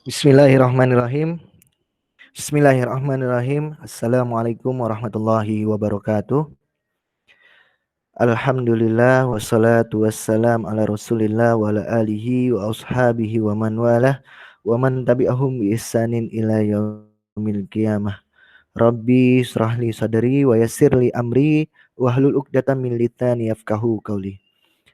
Bismillahirrahmanirrahim. Bismillahirrahmanirrahim. Assalamualaikum warahmatullahi wabarakatuh. Alhamdulillah wassalatu wassalam ala Rasulillah wa ala alihi wa ashabihi wa man walah wa man tabi'ahum bi ihsanin ila yaumil qiyamah. Rabbi israhli sadri wa yassirli amri wahlul 'uqdatam min lisani yafqahu qauli.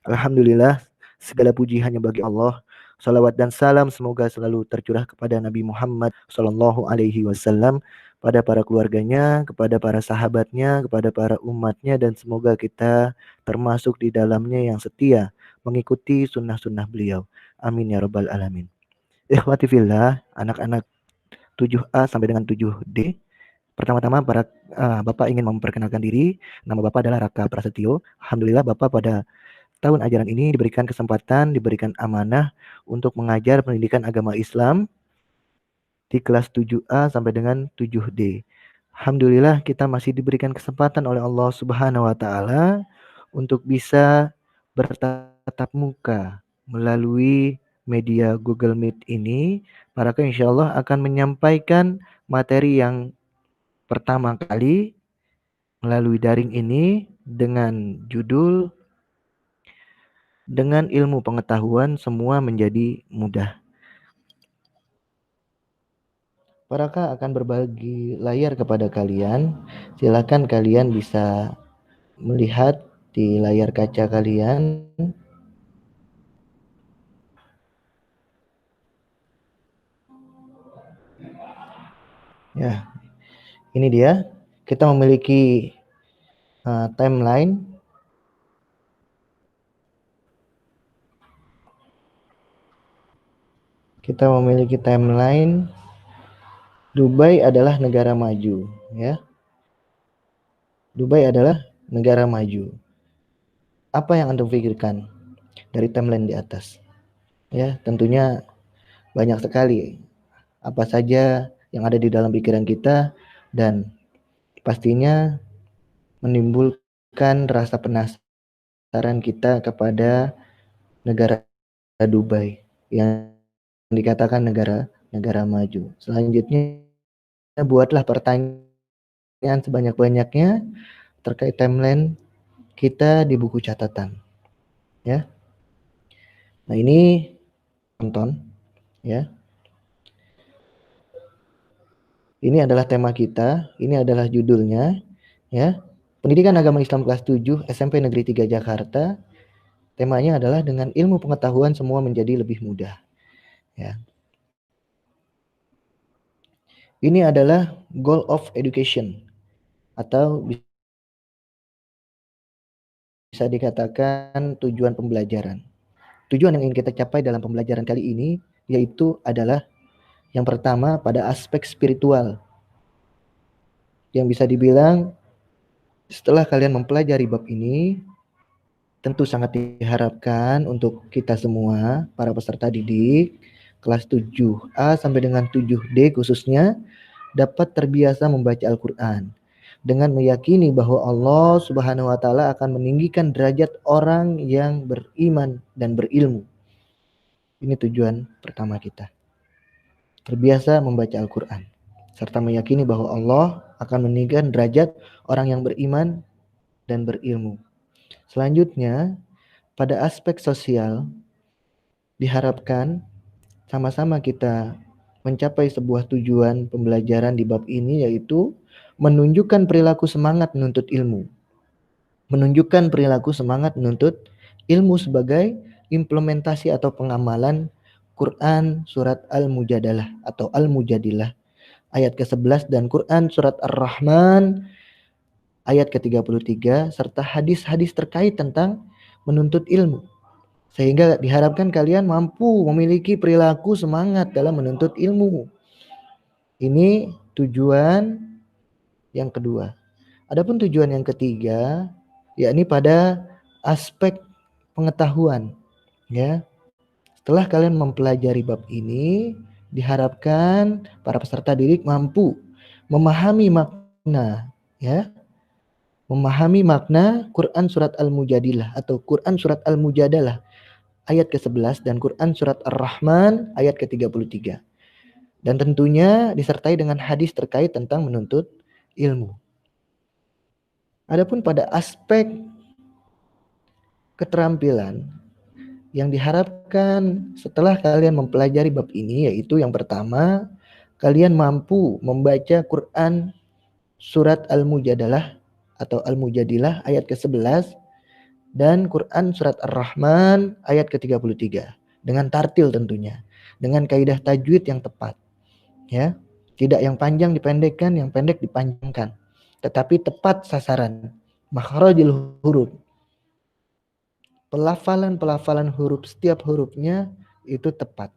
Alhamdulillah, segala puji hanya bagi Allah. Salawat dan salam semoga selalu tercurah kepada Nabi Muhammad Sallallahu Alaihi Wasallam, pada para keluarganya, kepada para sahabatnya, kepada para umatnya, dan semoga kita termasuk di dalamnya yang setia mengikuti sunnah-sunnah beliau. Amin ya rabbal alamin. Ikhwati fillah, anak-anak 7A sampai dengan 7D. Pertama-tama Bapak ingin memperkenalkan diri. Nama Bapak adalah Raka Prasetyo. Alhamdulillah Bapak pada tahun ajaran ini diberikan kesempatan, diberikan amanah untuk mengajar pendidikan agama Islam di kelas 7A sampai dengan 7D. Alhamdulillah kita masih diberikan kesempatan oleh Allah Subhanahu wa taala untuk bisa bertatap muka melalui media Google Meet ini. Para insya Allah akan menyampaikan materi yang pertama kali melalui daring ini dengan judul "Dengan ilmu pengetahuan semua menjadi mudah". Paraka akan berbagi layar kepada kalian. Silakan kalian bisa melihat di layar kaca kalian. Ya, ini dia. Kita memiliki timeline. Kita memiliki timeline. Dubai adalah negara maju, ya. Dubai adalah negara maju. Apa yang Anda pikirkan dari timeline di atas? Ya, tentunya banyak sekali apa saja yang ada di dalam pikiran kita, dan pastinya menimbulkan rasa penasaran kita kepada negara Dubai yang dikatakan negara maju. Selanjutnya buatlah pertanyaan sebanyak-banyaknya terkait timeline kita di buku catatan, ya. Nah, ini tonton, ya. Ini adalah tema kita, ini adalah judulnya, ya. Pendidikan Agama Islam kelas 7 SMP Negeri 3 Jakarta. Temanya adalah dengan ilmu pengetahuan semua menjadi lebih mudah, ya. Ini adalah goal of education atau bisa dikatakan tujuan pembelajaran. Tujuan yang ingin kita capai dalam pembelajaran kali ini yaitu adalah yang pertama pada aspek spiritual. Yang bisa dibilang setelah kalian mempelajari bab ini, tentu sangat diharapkan untuk kita semua para peserta didik kelas 7A sampai dengan 7D khususnya dapat terbiasa membaca Al-Quran dengan meyakini bahwa Allah Subhanahu wa taala akan meninggikan derajat orang yang beriman dan berilmu. Ini tujuan pertama kita. Terbiasa membaca Al-Quran serta meyakini bahwa Allah akan meninggikan derajat orang yang beriman dan berilmu. Selanjutnya, pada aspek sosial diharapkan sama-sama kita mencapai sebuah tujuan pembelajaran di bab ini, yaitu menunjukkan perilaku semangat menuntut ilmu. Menunjukkan perilaku semangat menuntut ilmu sebagai implementasi atau pengamalan Quran surat Al-Mujadalah atau Al-Mujadilah ayat ke-11 dan Quran surat Ar-Rahman ayat ke-33 serta hadis-hadis terkait tentang menuntut ilmu. Sehingga diharapkan kalian mampu memiliki perilaku semangat dalam menuntut ilmu. Ini tujuan yang kedua. Adapun tujuan yang ketiga, yakni pada aspek pengetahuan, ya. Setelah kalian mempelajari bab ini, diharapkan para peserta didik mampu memahami makna, ya. Memahami makna Quran surat Al-Mujadilah atau Quran surat Al-Mujadalah ayat ke-11 dan Quran surat Ar-Rahman ayat ke-33. Dan tentunya disertai dengan hadis terkait tentang menuntut ilmu. Adapun pada aspek keterampilan yang diharapkan setelah kalian mempelajari bab ini, yaitu yang pertama, kalian mampu membaca Quran surat Al-Mujadalah atau Al-Mujadilah ayat ke-11 dan Quran surat Ar-Rahman ayat ke-33 dengan tartil tentunya, dengan kaidah tajwid yang tepat, ya. Tidak yang panjang dipendekkan, yang pendek dipanjangkan, tetapi tepat sasaran, makhrajul huruf, pelafalan huruf, setiap hurufnya itu tepat,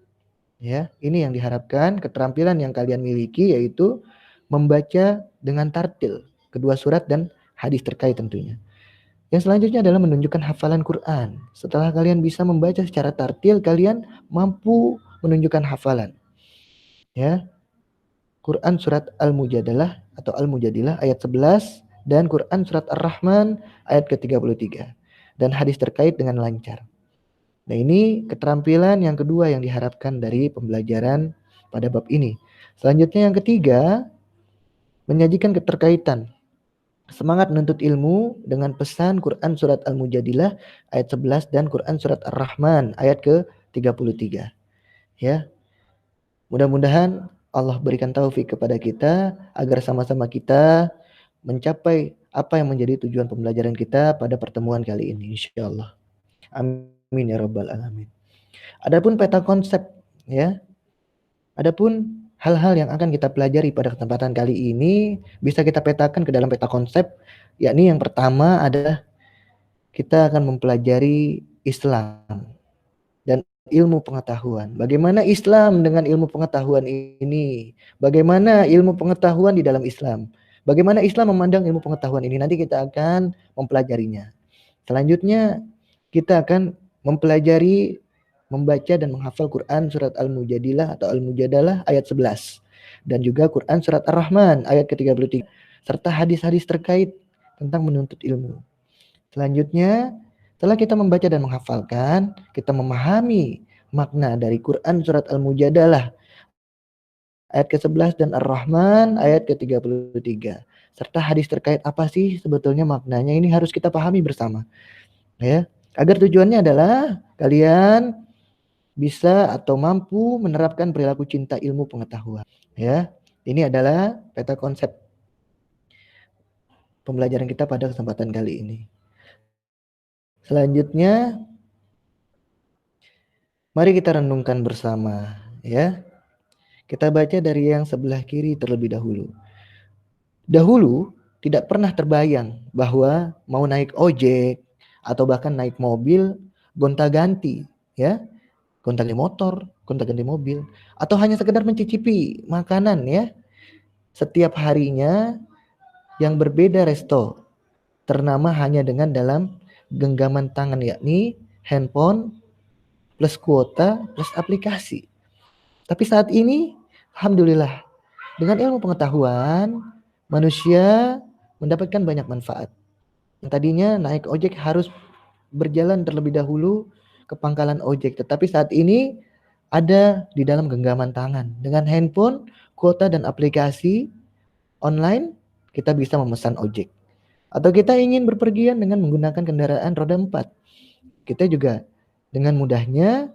ya. Ini yang diharapkan, keterampilan yang kalian miliki, yaitu membaca dengan tartil kedua surat dan hadis terkait tentunya. Yang selanjutnya adalah menunjukkan hafalan Quran. Setelah kalian bisa membaca secara tartil, kalian mampu menunjukkan hafalan, ya. Quran surat Al-Mujadalah atau Al-Mujadilah ayat 11 dan Quran surat Ar-Rahman ayat ke-33 dan hadis terkait dengan lancar. Nah, ini keterampilan yang kedua yang diharapkan dari pembelajaran pada bab ini. Selanjutnya yang ketiga, menyajikan keterkaitan semangat menuntut ilmu dengan pesan Quran surat Al-Mujadilah ayat 11 dan Quran surat Ar-Rahman ayat ke-33. Ya. Mudah-mudahan Allah berikan taufik kepada kita agar sama-sama kita mencapai apa yang menjadi tujuan pembelajaran kita pada pertemuan kali ini, insyaallah. Amin ya rabbal alamin. Adapun peta konsep, ya. Adapun hal-hal yang akan kita pelajari pada kesempatan kali ini bisa kita petakan ke dalam peta konsep, yakni yang pertama adalah kita akan mempelajari Islam dan ilmu pengetahuan. Bagaimana Islam dengan ilmu pengetahuan ini? Bagaimana ilmu pengetahuan di dalam Islam? Bagaimana Islam memandang ilmu pengetahuan ini? Nanti kita akan mempelajarinya. Selanjutnya kita akan mempelajari, membaca dan menghafal Quran surat Al-Mujadilah atau Al-Mujadalah ayat 11 dan juga Quran surat Ar-Rahman ayat ke-33 serta hadis-hadis terkait tentang menuntut ilmu. Selanjutnya, setelah kita membaca dan menghafalkan, kita memahami makna dari Quran surat Al-Mujadalah ayat ke-11 dan Ar-Rahman ayat ke-33 serta hadis terkait apa sih sebetulnya maknanya, ini harus kita pahami bersama, ya. Agar tujuannya adalah kalian bisa atau mampu menerapkan perilaku cinta ilmu pengetahuan, ya. Ini adalah peta konsep pembelajaran kita pada kesempatan kali ini. Selanjutnya, mari kita renungkan bersama, ya. Kita baca dari yang sebelah kiri terlebih dahulu. Dahulu tidak pernah terbayang bahwa mau naik ojek atau bahkan naik mobil gonta-ganti, ya. Gonta-ganti motor, gonta-ganti mobil, atau hanya sekedar mencicipi makanan, ya. Setiap harinya yang berbeda resto, ternama hanya dengan dalam genggaman tangan, yakni handphone plus kuota plus aplikasi. Tapi saat ini, alhamdulillah, dengan ilmu pengetahuan, manusia mendapatkan banyak manfaat. Yang tadinya naik ojek harus berjalan terlebih dahulu ke pangkalan ojek, tetapi saat ini ada di dalam genggaman tangan. Dengan handphone, kuota dan aplikasi online, kita bisa memesan ojek. Atau kita ingin berpergian dengan menggunakan kendaraan roda 4. Kita juga dengan mudahnya,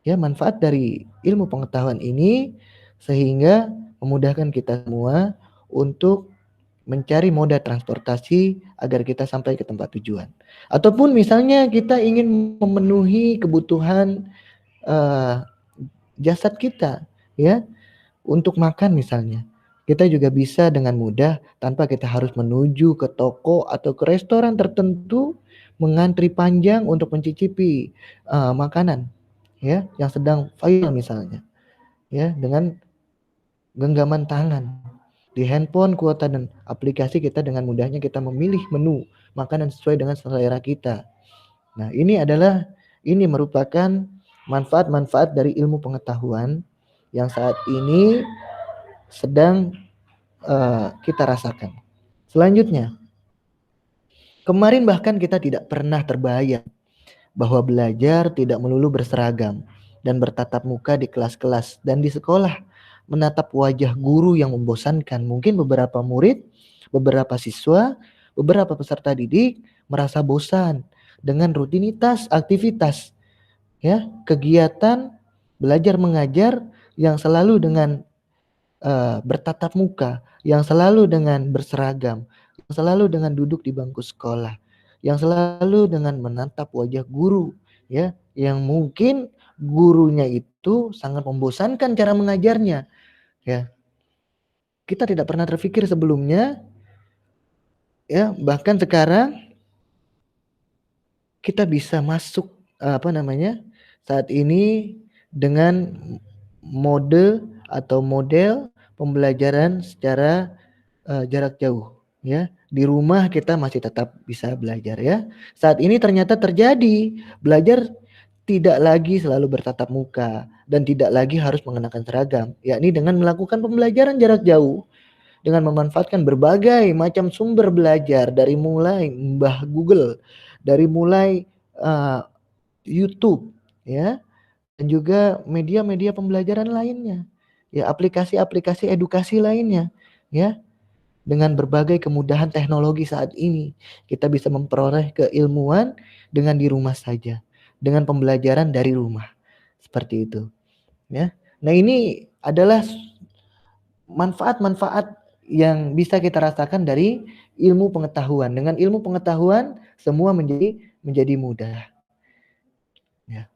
ya, manfaat dari ilmu pengetahuan ini sehingga memudahkan kita semua untuk mencari moda transportasi agar kita sampai ke tempat tujuan. Ataupun misalnya kita ingin memenuhi kebutuhan jasad kita, ya, untuk makan misalnya. Kita juga bisa dengan mudah tanpa kita harus menuju ke toko atau ke restoran tertentu mengantri panjang untuk mencicipi makanan, ya, yang sedang viral misalnya, ya, dengan genggaman tangan. Di handphone, kuota dan aplikasi kita dengan mudahnya kita memilih menu makanan sesuai dengan selera kita. Nah, ini merupakan manfaat-manfaat dari ilmu pengetahuan yang saat ini sedang kita rasakan. Selanjutnya, kemarin bahkan kita tidak pernah terbayang bahwa belajar tidak melulu berseragam dan bertatap muka di kelas-kelas dan di sekolah, menatap wajah guru yang membosankan. Mungkin beberapa murid, beberapa siswa, beberapa peserta didik merasa bosan dengan rutinitas aktivitas, ya, kegiatan belajar mengajar yang selalu dengan bertatap muka, yang selalu dengan berseragam, yang selalu dengan duduk di bangku sekolah, yang selalu dengan menatap wajah guru, ya, yang mungkin gurunya itu sangat membosankan cara mengajarnya, ya. Kita tidak pernah terpikir sebelumnya, ya, bahkan sekarang kita bisa masuk saat ini dengan mode atau model pembelajaran secara jarak jauh, ya. Di rumah kita masih tetap bisa belajar, ya. Saat ini ternyata terjadi belajar tidak lagi selalu bertatap muka dan tidak lagi harus mengenakan seragam, yakni dengan melakukan pembelajaran jarak jauh dengan memanfaatkan berbagai macam sumber belajar dari mulai Mbah Google, dari mulai uh, YouTube, ya, dan juga media-media pembelajaran lainnya, ya, aplikasi-aplikasi edukasi lainnya, ya. Dengan berbagai kemudahan teknologi saat ini, kita bisa memperoleh keilmuan dengan di rumah saja, dengan pembelajaran dari rumah. Seperti itu, ya. Nah, ini adalah manfaat-manfaat yang bisa kita rasakan dari ilmu pengetahuan. Dengan ilmu pengetahuan, semua menjadi mudah. Ya.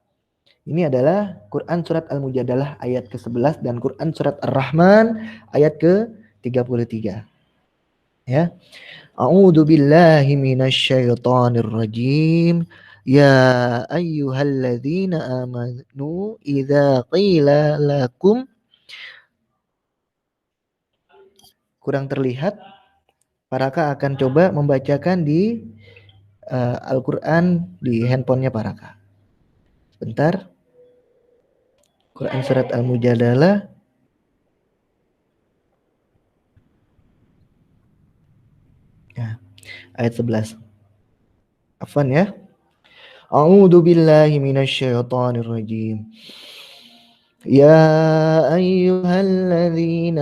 Ini adalah Quran surat Al-Mujadalah ayat ke-11 dan Quran surat Ar-Rahman ayat ke-33. Ya. A'udzu billahi minasyaitonir rajim. Ya ayyuhalladzina amanu idza qila lakum. Kurang terlihat. Paraka akan coba membacakan di Al-Quran di handphonenya Paraka. Sebentar. Quran surat Al-Mujadalah ya, ayat 11. Afwan, ya. A'udzu billahi minasyaitonir rajim. يا أيها الذين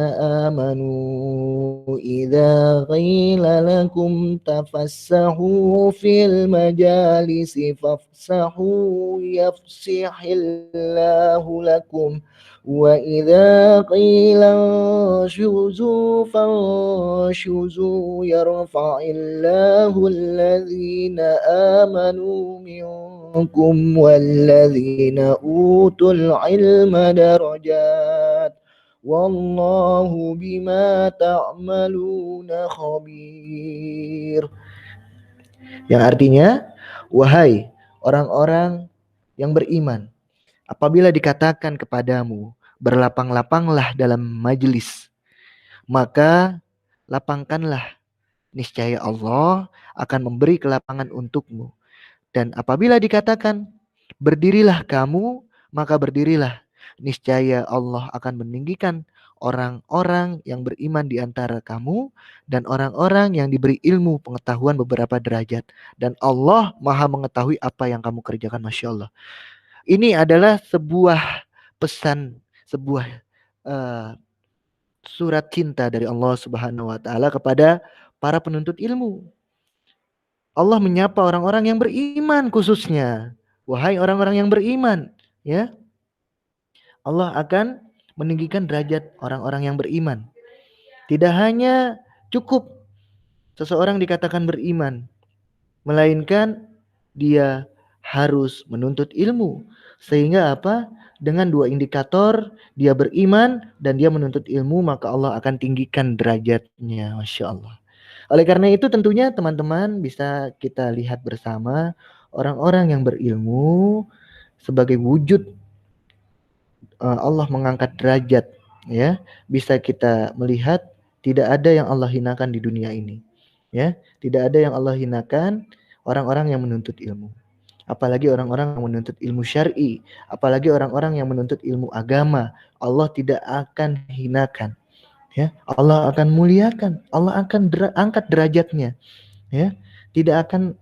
آمنوا إذا قيل لكم تفسحوا في المجالس فافسحوا يفسح الله لكم وإذا قيل انشزوا فانشزوا يرفع الله الذين آمنوا منكم والذين أوتوا العلم درجات والله بما تعملون خبير. Yang artinya, wahai orang-orang yang beriman, apabila dikatakan kepadamu, berlapang-lapanglah dalam majelis, maka lapangkanlah, niscaya Allah akan memberi kelapangan untukmu. Dan apabila dikatakan, berdirilah kamu, maka berdirilah, niscaya Allah akan meninggikan orang-orang yang beriman di antara kamu dan orang-orang yang diberi ilmu pengetahuan beberapa derajat. Dan Allah Maha mengetahui apa yang kamu kerjakan. Masya Allah. Ini adalah sebuah pesan, sebuah surat cinta dari Allah Subhanahu wa taala kepada para penuntut ilmu. Allah menyapa orang-orang yang beriman khususnya. Wahai orang-orang yang beriman, ya. Allah akan meninggikan derajat orang-orang yang beriman. Tidak hanya cukup seseorang dikatakan beriman, melainkan dia harus menuntut ilmu. Sehingga apa? Dengan dua indikator, dia beriman dan dia menuntut ilmu, maka Allah akan tinggikan derajatnya. Masya Allah. Oleh karena itu tentunya teman-teman bisa kita lihat bersama orang-orang yang berilmu sebagai wujud Allah mengangkat derajat, ya. Bisa kita melihat tidak ada yang Allah hinakan di dunia ini, ya. Tidak ada yang Allah hinakan orang-orang yang menuntut ilmu. Apalagi orang-orang yang menuntut ilmu syar'i, apalagi orang-orang yang menuntut ilmu agama, Allah tidak akan hinakan, ya. Allah akan muliakan, Allah akan angkat derajatnya, ya. Tidak akan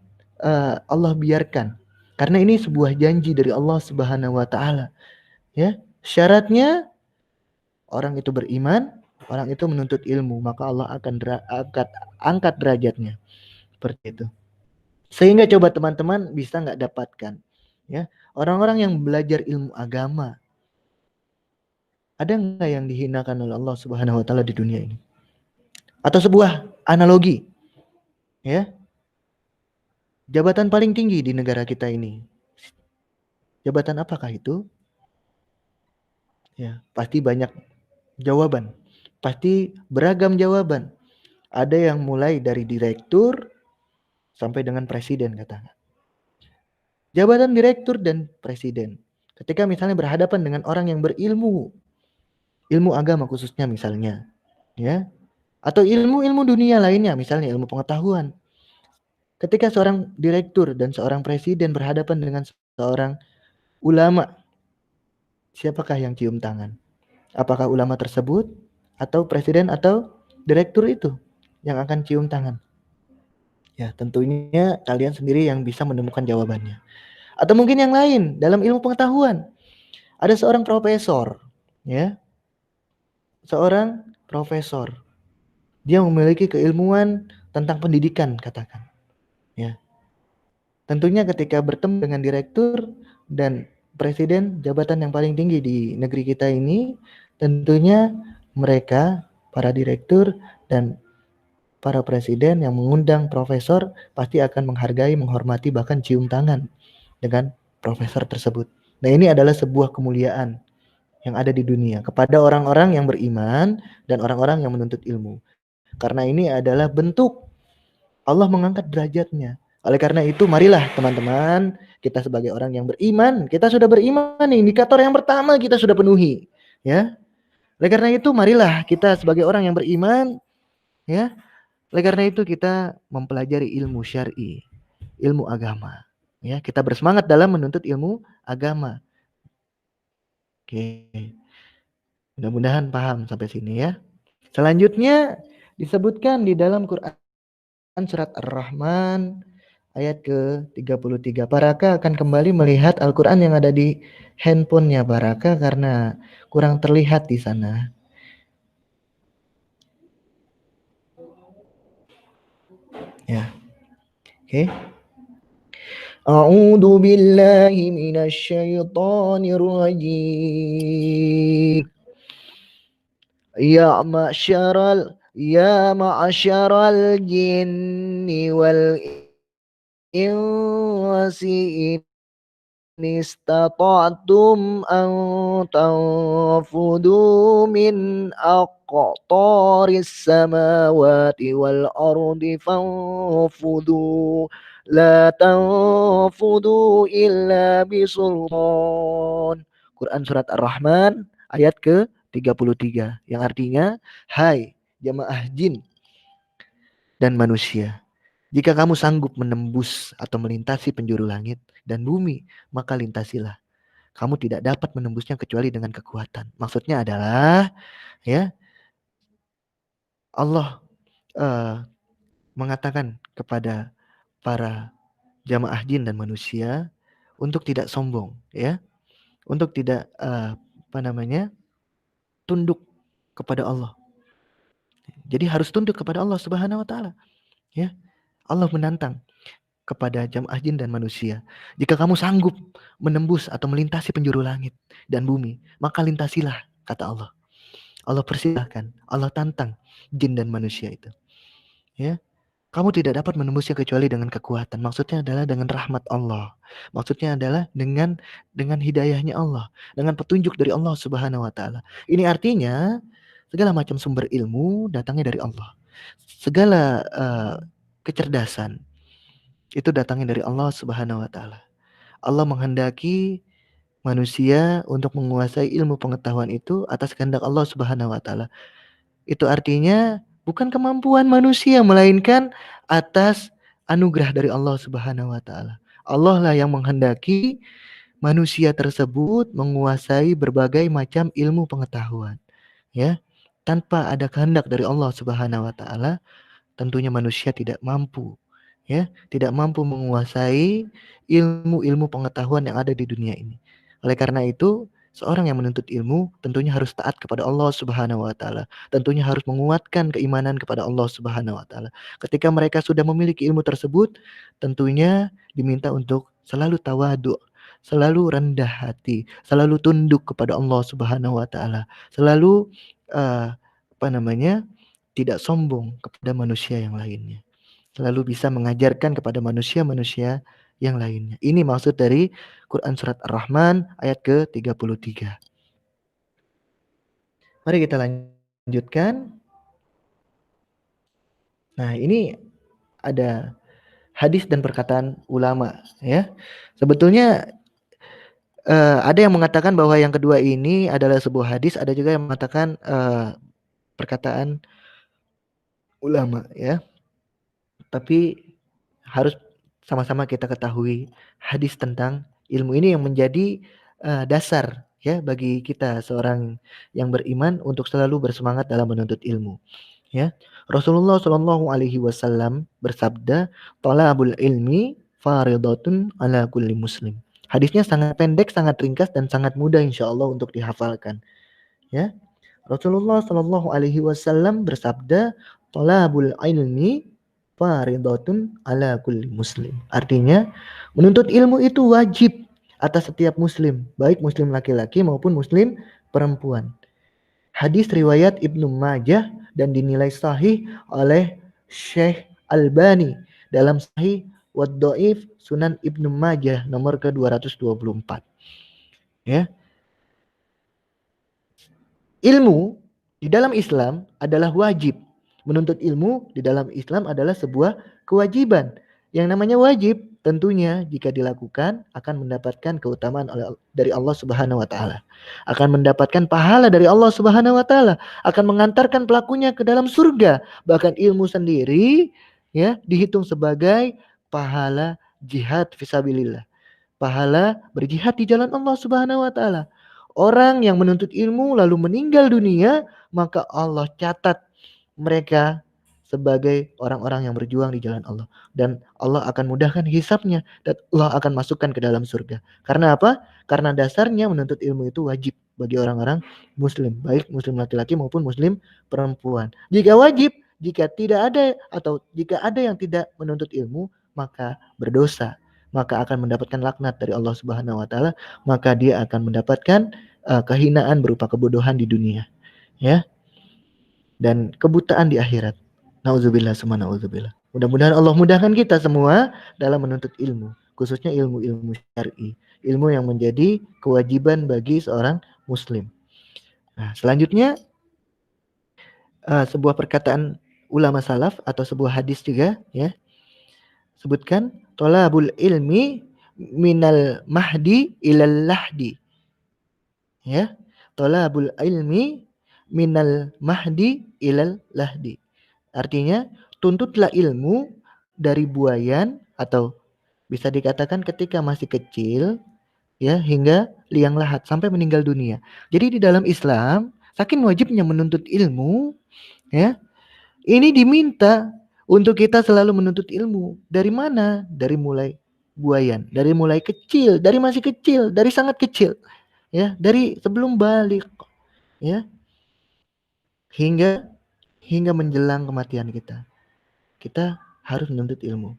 Allah biarkan, karena ini sebuah janji dari Allah Subhanahu wa taala, ya. Syaratnya orang itu beriman, orang itu menuntut ilmu, maka Allah akan angkat derajatnya. Seperti itu. Sehingga coba teman-teman bisa nggak dapatkan, ya, orang-orang yang belajar ilmu agama, ada nggak yang dihinakan oleh Allah Subhanahu Wa Taala di dunia ini? Atau sebuah analogi, ya, jabatan paling tinggi di negara kita ini, jabatan apakah itu? Ya, pasti banyak jawaban, pasti beragam jawaban. Ada yang mulai dari direktur sampai dengan presiden katakan. Jabatan direktur dan presiden. Ketika misalnya berhadapan dengan orang yang berilmu, ilmu agama khususnya misalnya, ya, atau ilmu-ilmu dunia lainnya, misalnya ilmu pengetahuan. Ketika seorang direktur dan seorang presiden berhadapan dengan seorang ulama, siapakah yang cium tangan? Apakah ulama tersebut atau presiden atau direktur itu yang akan cium tangan? Ya, tentunya kalian sendiri yang bisa menemukan jawabannya. Atau mungkin yang lain dalam ilmu pengetahuan. Ada seorang profesor, ya, seorang profesor. Dia memiliki keilmuan tentang pendidikan, katakan. Ya. Tentunya ketika bertemu dengan direktur dan presiden, jabatan yang paling tinggi di negeri kita ini, tentunya mereka, para direktur dan para presiden yang mengundang profesor pasti akan menghargai, menghormati, bahkan cium tangan dengan profesor tersebut. Nah, ini adalah sebuah kemuliaan yang ada di dunia kepada orang-orang yang beriman dan orang-orang yang menuntut ilmu. Karena ini adalah bentuk Allah mengangkat derajatnya. Oleh karena itu, marilah teman-teman, kita sebagai orang yang beriman, kita sudah beriman, indikator yang pertama kita sudah penuhi, ya. Oleh karena itu, marilah kita sebagai orang yang beriman, ya. Oleh karena itu kita mempelajari ilmu syar'i, ilmu agama, ya. Kita bersemangat dalam menuntut ilmu agama. Oke. Mudah-mudahan paham sampai sini ya. Selanjutnya disebutkan di dalam Quran surat Ar-Rahman ayat ke-33. Baraka akan kembali melihat Al-Quran yang ada di handphonenya Baraka karena kurang terlihat di sana. Ya. Oke. A'udzu billahi minasyaitonir rajim. Ya ma'syaral jinni wal insi istata'tum an tanfudu min aqtaris samawati wal ardi fanfudu la tanfudu illa bisultan. Quran surat Ar-Rahman ayat ke-33 yang artinya, hai jamaah jin dan manusia, jika kamu sanggup menembus atau melintasi penjuru langit dan bumi, maka lintasilah. Kamu tidak dapat menembusnya kecuali dengan kekuatan. Maksudnya adalah, ya, Allah mengatakan kepada para jamaah jin dan manusia untuk tidak sombong, ya, untuk tidak tunduk kepada Allah. Jadi harus tunduk kepada Allah Subhanahu Wa Taala, ya. Allah menantang kepada jamaah jin dan manusia. Jika kamu sanggup menembus atau melintasi penjuru langit dan bumi, maka lintasilah, kata Allah. Allah persilahkan, Allah tantang jin dan manusia itu. Ya, kamu tidak dapat menembusnya kecuali dengan kekuatan. Maksudnya adalah dengan rahmat Allah. Maksudnya adalah dengan hidayahnya Allah, dengan petunjuk dari Allah Subhanahu Wa Taala. Ini artinya segala macam sumber ilmu datangnya dari Allah. Segala kecerdasan itu datangnya dari Allah Subhanahu Wa Taala. Allah menghendaki manusia untuk menguasai ilmu pengetahuan itu atas kehendak Allah Subhanahu Wa Taala. Itu artinya bukan kemampuan manusia, melainkan atas anugerah dari Allah Subhanahu Wa Taala. Allah lah yang menghendaki manusia tersebut menguasai berbagai macam ilmu pengetahuan, ya. Tanpa ada kehendak dari Allah Subhanahu Wa Taala, tentunya manusia tidak mampu, ya, tidak mampu menguasai ilmu-ilmu pengetahuan yang ada di dunia ini. Oleh karena itu, Seorang yang menuntut ilmu tentunya harus taat kepada Allah Subhanahu wa taala. Tentunya harus menguatkan keimanan kepada Allah Subhanahu wa taala. Ketika mereka sudah memiliki ilmu tersebut, tentunya diminta untuk selalu tawadu, selalu rendah hati, selalu tunduk kepada Allah Subhanahu wa taala, selalu uh, apa namanya? Tidak sombong kepada manusia yang lainnya. Selalu bisa mengajarkan kepada manusia-manusia yang lainnya. Ini maksud dari Quran Surat Ar-Rahman ayat ke-33. Mari kita lanjutkan. Nah, ini ada hadis dan perkataan ulama ya. Sebetulnya ada yang mengatakan bahwa yang kedua ini adalah sebuah hadis, ada juga yang mengatakan perkataan ulama ya. Tapi harus sama-sama kita ketahui hadis tentang ilmu ini yang menjadi dasar ya bagi kita seorang yang beriman untuk selalu bersemangat dalam menuntut ilmu. Ya, Rasulullah Shallallahu Alaihi Wasallam bersabda, "Talabul ilmi faridatun ala kulli muslim." Hadisnya sangat pendek, sangat ringkas dan sangat mudah insya Allah untuk dihafalkan. Ya, Rasulullah Shallallahu Alaihi Wasallam bersabda, "Talabul ilmi faridatun ala kulli muslim." Artinya, menuntut ilmu itu wajib atas setiap muslim, baik muslim laki-laki maupun muslim perempuan. Hadis riwayat Ibnu Majah dan dinilai sahih oleh Syekh Albani dalam Sahih Wad Dhaif Sunan Ibnu Majah nomor ke-224. Ya. Ilmu di dalam Islam adalah wajib. Menuntut ilmu di dalam Islam adalah sebuah kewajiban. Yang namanya wajib tentunya jika dilakukan akan mendapatkan keutamaan dari Allah Subhanahu wa taala. Akan mendapatkan pahala dari Allah Subhanahu wa taala, akan mengantarkan pelakunya ke dalam surga. Bahkan ilmu sendiri ya dihitung sebagai pahala jihad fisabilillah. Pahala berjihad di jalan Allah Subhanahu wa taala. Orang yang menuntut ilmu lalu meninggal dunia, maka Allah catat mereka sebagai orang-orang yang berjuang di jalan Allah, dan Allah akan mudahkan hisabnya dan Allah akan masukkan ke dalam surga. Karena apa? Karena dasarnya menuntut ilmu itu wajib bagi orang-orang muslim, baik muslim laki-laki maupun muslim perempuan. Jika wajib, jika tidak ada atau jika ada yang tidak menuntut ilmu, maka berdosa, maka akan mendapatkan laknat dari Allah Subhanahu wa taala, maka dia akan mendapatkan kehinaan berupa kebodohan di dunia, ya, dan kebutaan di akhirat. Nauzubillah summa nauzubillah. Mudah-mudahan Allah mudahkan kita semua dalam menuntut ilmu, khususnya ilmu-ilmu syar'i, ilmu yang menjadi kewajiban bagi seorang muslim. Nah, selanjutnya sebuah perkataan ulama salaf atau sebuah hadis juga ya. Sebutkan tolabul ilmi minal mahdi ilal lahdi. Ya. Tolabul ilmi minal mahdi ilal lahdi. Artinya tuntutlah ilmu dari buayan atau bisa dikatakan ketika masih kecil ya hingga liang lahat sampai meninggal dunia. Jadi di dalam Islam saking wajibnya menuntut ilmu ya, ini diminta untuk kita selalu menuntut ilmu. Dari mana? Dari mulai buayan, dari mulai kecil, dari masih kecil, dari sangat kecil ya, dari sebelum balik ya, hingga menjelang kematian kita. Kita harus menuntut ilmu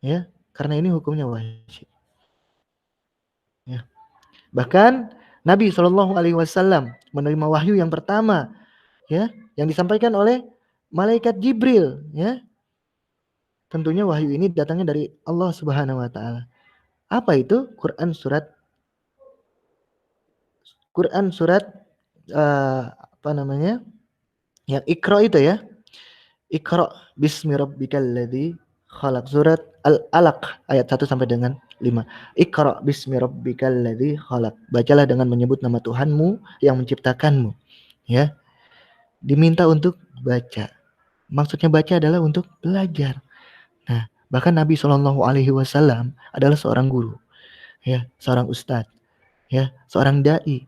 ya, karena ini hukumnya wajib ya. Bahkan Nabi Shallallahu Alaihi Wasallam menerima wahyu yang pertama ya, yang disampaikan oleh malaikat Jibril ya. Tentunya wahyu ini datangnya dari Allah Subhanahu wa taala. Apa itu? Quran surat apa namanya? Yang Iqra itu ya. Iqra bismi rabbikal ladzi khalaq. Surat Al-Alaq ayat 1 sampai dengan 5. Iqra bismi rabbikal ladzi khalaq. Bacalah dengan menyebut nama Tuhanmu yang menciptakanmu. Ya. Diminta untuk baca. Maksudnya baca adalah untuk belajar. Nah, bahkan Nabi Shallallahu Alaihi Wasallam adalah seorang guru, ya, seorang ustadz, ya, seorang dai.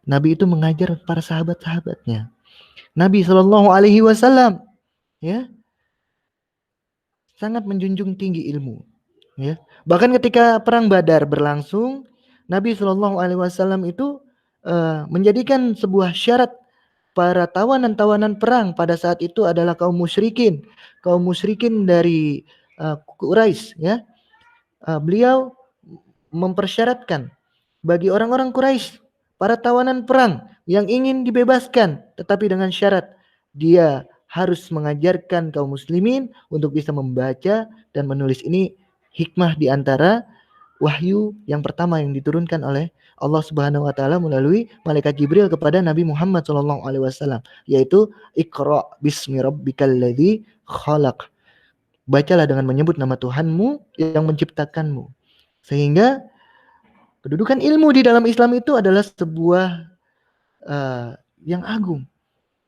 Nabi itu mengajar para sahabat-sahabatnya. Nabi Shallallahu Alaihi Wasallam, ya, sangat menjunjung tinggi ilmu, ya. Bahkan ketika perang Badar berlangsung, Nabi Shallallahu Alaihi Wasallam itu menjadikan sebuah syarat para tawanan-tawanan perang pada saat itu adalah kaum musyrikin dari Quraisy, ya. Beliau mempersyaratkan bagi orang-orang Quraisy, para tawanan perang yang ingin dibebaskan, tetapi dengan syarat dia harus mengajarkan kaum muslimin untuk bisa membaca dan menulis. Ini hikmah di antara wahyu yang pertama yang diturunkan oleh Allah Subhanahu wa taala melalui malaikat Jibril kepada Nabi Muhammad sallallahu alaihi wasallam, yaitu Iqra bismi rabbikal ladzi khalaq. Bacalah dengan menyebut nama Tuhanmu yang menciptakanmu. Sehingga kedudukan ilmu di dalam Islam itu adalah sebuah yang agung.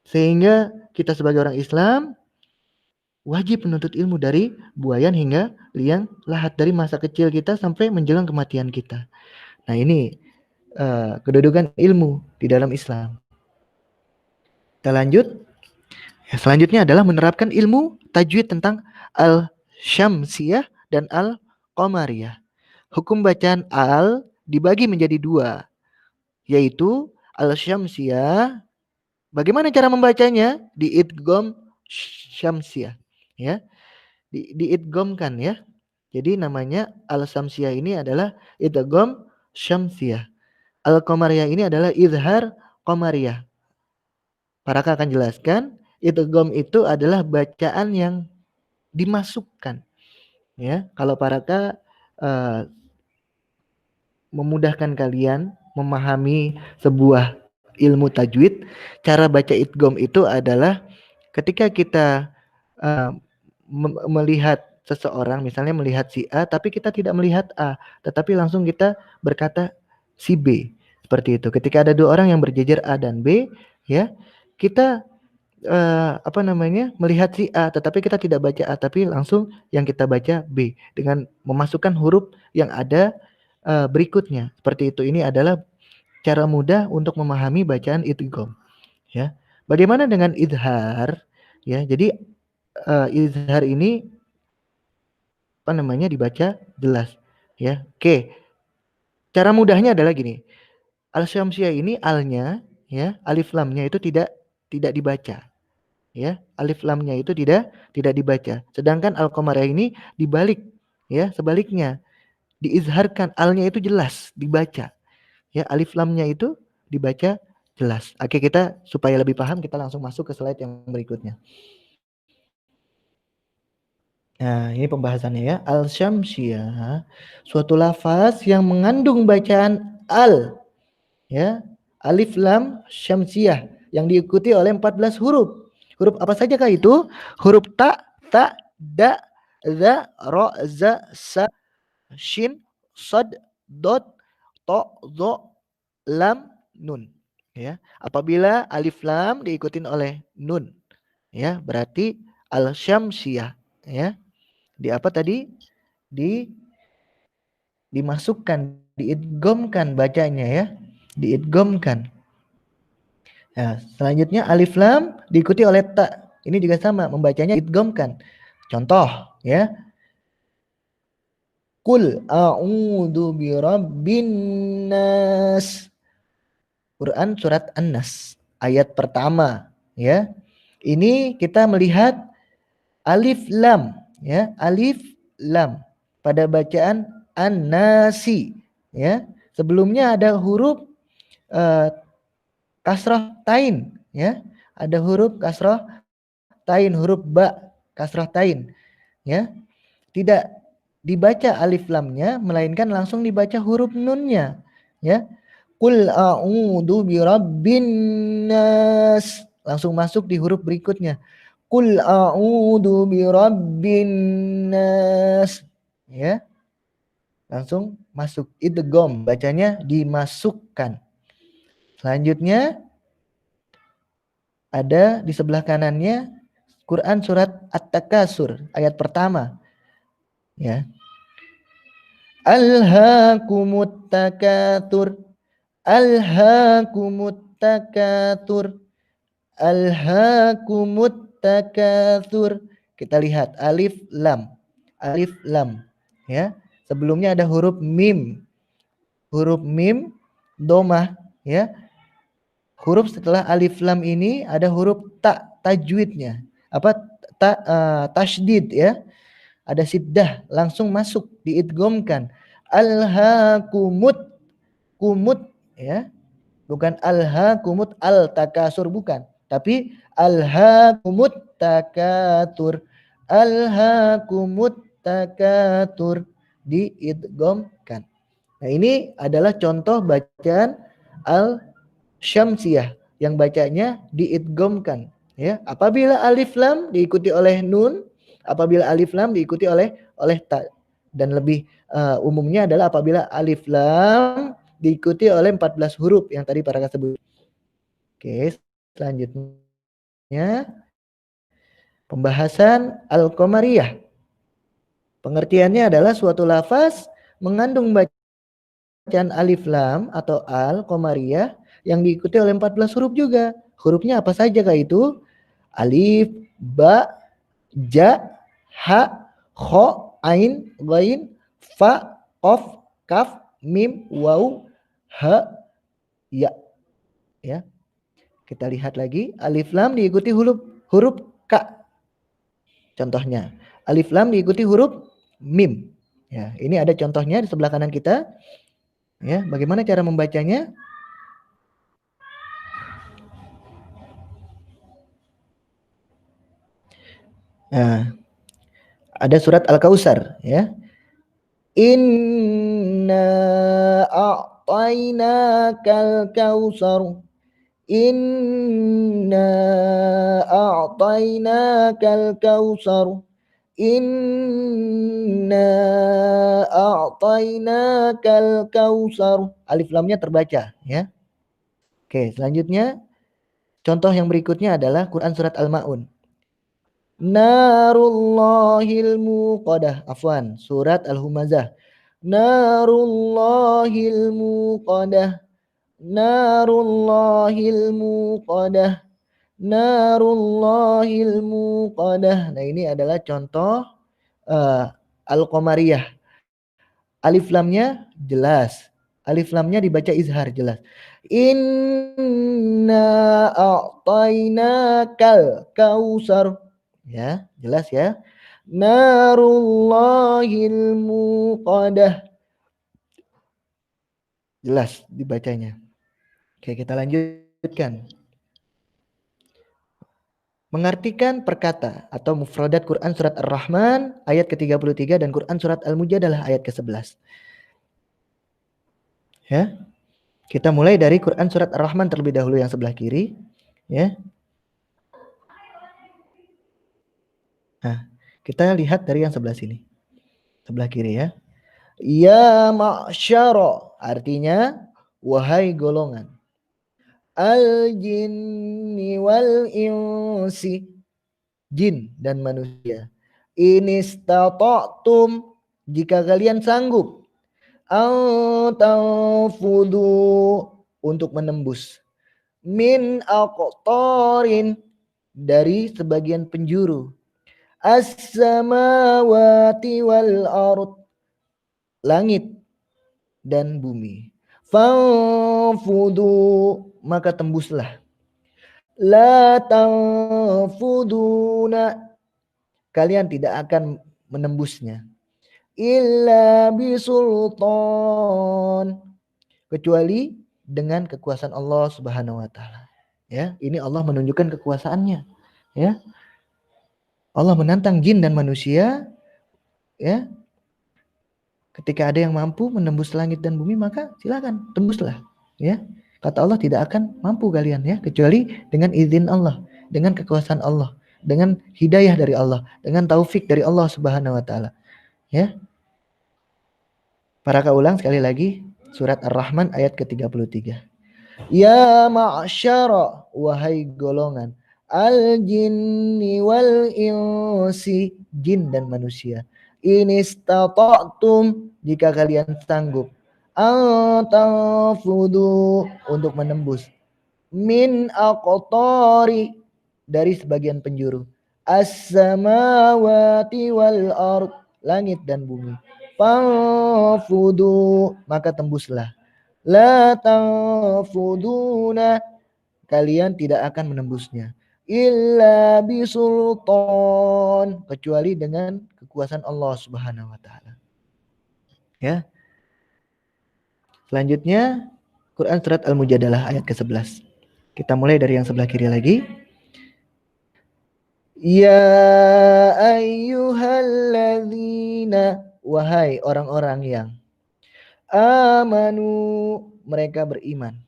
Sehingga kita sebagai orang Islam wajib menuntut ilmu dari buayan hingga liang lahat, dari masa kecil kita sampai menjelang kematian kita. Nah, ini kedudukan ilmu di dalam Islam. Kita lanjut. Selanjutnya adalah menerapkan ilmu tajwid tentang al-syamsiyah dan al-qamariyah. Hukum bacaan al dibagi menjadi dua, yaitu al-syamsiyah. Bagaimana cara membacanya? Diidgham syamsiyah, ya. Diidghamkan, ya. Jadi namanya al-syamsiyah ini adalah idgham syamsiyah. Al-qamariyah ini adalah izhar qamariyah. Paraka akan jelaskan, idgham itu adalah bacaan yang dimasukkan, ya. Kalau Paraka memudahkan kalian memahami sebuah ilmu tajwid, cara baca idgham itu adalah ketika kita melihat seseorang, misalnya melihat si A tapi kita tidak melihat A, tetapi langsung kita berkata si B. Seperti itu. Ketika ada dua orang yang berjejer A dan B, ya, kita melihat si A tetapi kita tidak baca A, tapi langsung yang kita baca B dengan memasukkan huruf yang ada berikutnya. Seperti itu. Ini adalah cara mudah untuk memahami bacaan idgham, ya. Bagaimana dengan izhar? Ya, jadi izhar ini dibaca jelas, ya. Oke. Cara mudahnya adalah gini. Al-syamsiyah ini alnya, ya, alif lamnya itu tidak dibaca. Ya, alif lamnya itu tidak dibaca. Sedangkan al-qamariyah ini dibalik, ya, sebaliknya. Diizharkan, alnya itu jelas dibaca. Ya, alif lamnya itu dibaca jelas. Oke, kita supaya lebih paham kita langsung masuk ke slide yang berikutnya. Nah, ini pembahasannya, ya. Al-syamsiyah, suatu lafaz yang mengandung bacaan al, ya, alif lam syamsiyah yang diikuti oleh 14 huruf. Huruf apa saja kah itu? Huruf ta, da, za, ro, za, sa, shin, sod, dot, to, zo, lam, nun. Ya, apabila alif lam diikutin oleh nun, ya, berarti al-syamsiyah, ya. Di apa tadi? Dimasukkan, diidghamkan bacanya, ya. Diidghamkan. Nah, selanjutnya alif lam diikuti oleh ta. Ini juga sama, membacanya idghamkan. Contoh, ya. Qul a'udzu birabbin nas. Quran surat An-Nas ayat pertama, ya. Ini kita melihat alif lam, ya, alif lam pada bacaan An-Nasi, ya. Sebelumnya ada huruf kasrah tain, ya. Ada huruf kasrah tain, huruf ba kasrah tain, ya. Tidak dibaca alif lamnya melainkan langsung dibaca huruf nunnya, ya. Qul a'udzu birabbin nas, langsung masuk di huruf berikutnya. Qul a'udzu birabbin nas, ya. Langsung masuk idgham, bacanya dimasukkan. Selanjutnya ada di sebelah kanannya Quran surat At-Takasur ayat pertama, ya. Alhaakumut takatsur, alhaakumut takatsur, alhaakumut takatsur. Kita lihat alif lam, ya. Sebelumnya ada huruf mim, domah, ya. huruf setelah alif lam ini ada huruf ta, tajwidnya. Apa tasydid ya. Ada siddah langsung masuk diidghamkan. Alhaakumut kumut ya. Bukan alhaakumut al takasur bukan, tapi alhaakumut takatur. Alhaakumut takatur diidghamkan. Nah, ini adalah contoh bacaan al-syamsiyah yang bacanya diidghamkan ya. Apabila alif lam diikuti oleh nun, apabila alif lam diikuti oleh ta, dan lebih umumnya adalah apabila alif lam diikuti oleh 14 huruf yang tadi para sebut. Oke, selanjutnya pembahasan al-qamariyah. Pengertiannya adalah suatu lafaz mengandung bacaan alif lam atau al-qamariyah yang diikuti oleh 14 huruf juga. Hurufnya apa saja kah itu? Alif, ba, ja, ha, kho, ain, ghain, fa, qaf, kaf, mim, waw, ha, ya. Ya. Kita lihat lagi, alif lam diikuti huruf ka. Contohnya, alif lam diikuti huruf mim. Ya, ini ada contohnya di sebelah kanan kita. Ya, bagaimana cara membacanya? Nah, ada surat Al-Kautsar ya. Inna a'tainakal kautsar. Inna a'tainakal kautsar. Inna a'tainakal kautsar. Alif lamnya terbaca ya. Oke, selanjutnya contoh yang berikutnya adalah Quran surat Al-Maun. Narullahil muqadah. Afwan, surat Al-Humazah. Narullahil muqadah. Narullahil muqadah. Narullahil muqadah. Nah, ini adalah contoh al-qamariyah. Alif lamnya jelas. Alif lamnya dibaca izhar jelas. Inna a'tainakal kautsar. Ya, jelas ya. Narullahil muqadah. Jelas dibacanya. Oke, kita lanjutkan. Mengartikan perkata atau mufradat Quran surat Ar-Rahman ayat ke-33 dan Quran surat Al-Mujadalah ayat ke-11. Ya. Kita mulai dari Quran surat Ar-Rahman terlebih dahulu yang sebelah kiri, ya. Nah, kita lihat dari yang sebelah sini. Sebelah kiri ya. Ya ma'syara, artinya wahai golongan. Al-jinni wal insi, jin dan manusia. Inistata'tum, jika kalian sanggup. Al-tanfudu, untuk menembus. Min aqtarin, dari sebagian penjuru. As-samawati wal ard, langit dan bumi. Fanfudu, maka tembuslah. La tanfuduna, kalian tidak akan menembusnya. Illa bisultan, kecuali dengan kekuasaan Allah Subhanahu wa taala. Ya, ini Allah menunjukkan kekuasaannya. Ya. Allah menantang jin dan manusia, ya. Ketika ada yang mampu menembus langit dan bumi, maka silakan tembuslah, ya. Kata Allah, tidak akan mampu kalian ya, kecuali dengan izin Allah, dengan kekuasaan Allah, dengan hidayah dari Allah, dengan taufik dari Allah Subhanahu wa taala. Ya. Para kaulang sekali lagi surat Ar-Rahman ayat ke-33. Ya ma'syara, wahai golongan al-jinni wal insi, jin dan manusia. Inistata'tum, jika kalian sanggup. Al-tanfudu, untuk menembus. Min aqtari, dari sebagian penjuru. As-samawati wal ard, langit dan bumi. Fanfudu, maka tembuslah. La tanfuduna, kalian tidak akan menembusnya. Illa bisultan, kecuali dengan kekuasaan Allah Subhanahu wa taala. Ya. Selanjutnya Quran surat Al-Mujadalah ayat ke-11. Kita mulai dari yang sebelah kiri lagi. Ya ayyuhalladzina, wahai orang-orang yang amanu, mereka beriman.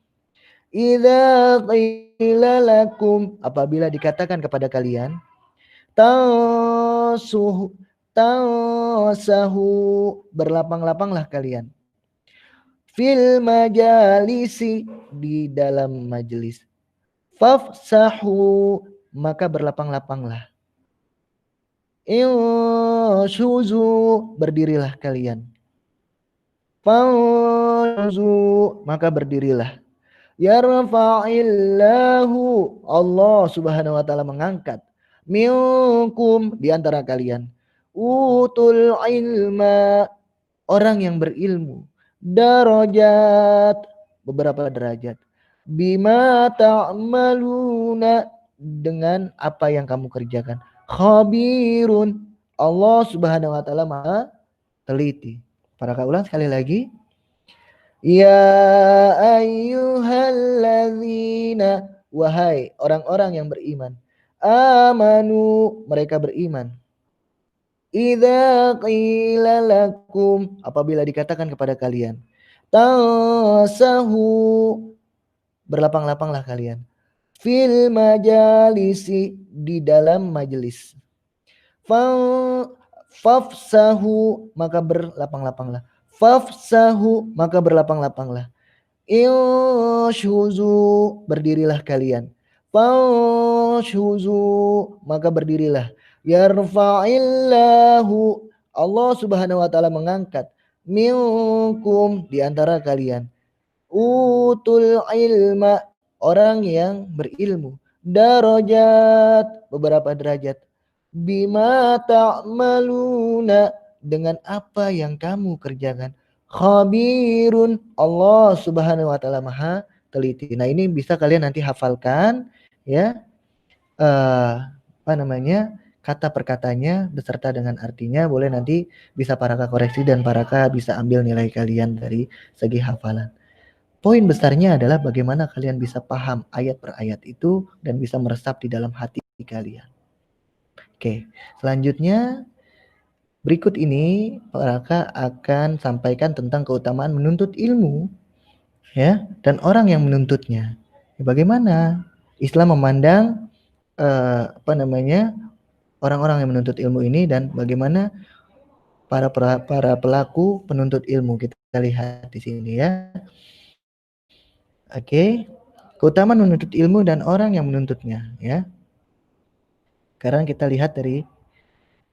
Idza qila lakum, apabila dikatakan kepada kalian, tasuhu, tasahu, berlapang-lapanglah kalian. Fil majalisi, di dalam majelis. Fafsahu, maka berlapang-lapanglah. Inshuzu, berdirilah kalian. Fanzu, maka berdirilah. Yarfa'illahu, Allah Subhanahu wa taala mengangkat, minkum, di antara kalian, utul ilma, orang yang berilmu, darajat, beberapa derajat, bima ta'maluna, dengan apa yang kamu kerjakan. Khabirun, Allah Subhanahu wa taala maha teliti. Para ulang sekali lagi. Ya ayyuhalladzina, wahai orang-orang yang beriman. Amanu, mereka beriman. Idza qila lakum, apabila dikatakan kepada kalian, tasahu, berlapang-lapanglah kalian. Fil majalisi, di dalam majelis. Fafsahu, maka berlapang-lapanglah. Fafsahu, maka berlapang-lapanglah. Inshuzu, berdirilah kalian. Fanshuzu, maka berdirilah. Yarfa'illahu, Allah Subhanahu wa taala mengangkat, minkum, di antara kalian, utul ilma, orang yang berilmu, darajat, beberapa derajat, bima ta'maluna, dengan apa yang kamu kerjakan. Khabirun, Allah Subhanahu wa taala maha teliti. Nah, ini bisa kalian nanti hafalkan ya. Apa namanya? Kata per katanya beserta dengan artinya, boleh nanti bisa Paraka koreksi dan Paraka bisa ambil nilai kalian dari segi hafalan. Poin besarnya adalah bagaimana kalian bisa paham ayat per ayat itu dan bisa meresap di dalam hati kalian. Oke, selanjutnya berikut ini Paraka akan sampaikan tentang keutamaan menuntut ilmu ya, dan orang yang menuntutnya. Bagaimana Islam memandang orang-orang yang menuntut ilmu ini, dan bagaimana para pelaku penuntut ilmu. Kita lihat di sini ya. Oke. Keutamaan menuntut ilmu dan orang yang menuntutnya ya. Sekarang kita lihat dari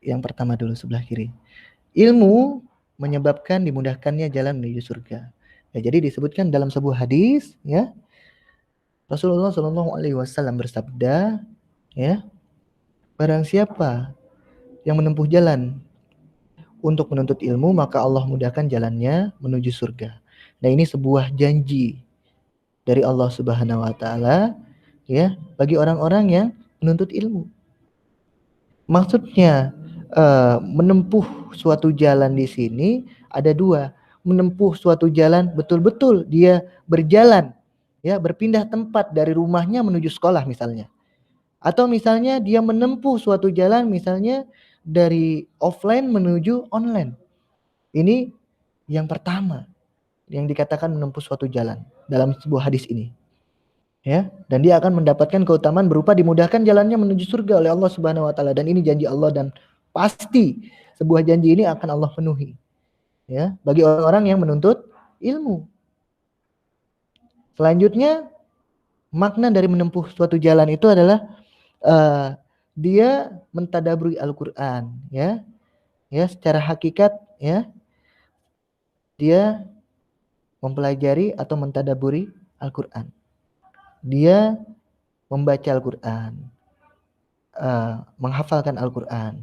yang pertama dulu sebelah kiri. Ilmu menyebabkan dimudahkannya jalan menuju surga. Ya, jadi disebutkan dalam sebuah hadis ya. Rasulullah Shallallahu alaihi wasallam bersabda ya, barang siapa yang menempuh jalan untuk menuntut ilmu, maka Allah mudahkan jalannya menuju surga. Nah, ini sebuah janji dari Allah Subhanahu wa taala ya, bagi orang-orang yang menuntut ilmu. Maksudnya menempuh suatu jalan di sini ada dua. Menempuh suatu jalan betul-betul dia berjalan ya, berpindah tempat dari rumahnya menuju sekolah misalnya. Atau misalnya dia menempuh suatu jalan misalnya dari offline menuju online. Ini yang pertama yang dikatakan menempuh suatu jalan dalam sebuah hadis ini. Ya, dan dia akan mendapatkan keutamaan berupa dimudahkan jalannya menuju surga oleh Allah Subhanahu wa taala, dan ini janji Allah dan pasti sebuah janji ini akan Allah penuhi. Ya, bagi orang-orang yang menuntut ilmu. Selanjutnya, makna dari menempuh suatu jalan itu adalah dia mentadaburi Al-Qur'an ya. Ya, secara hakikat ya, dia mempelajari atau mentadaburi Al-Qur'an. Dia membaca Al-Quran, menghafalkan Al-Quran,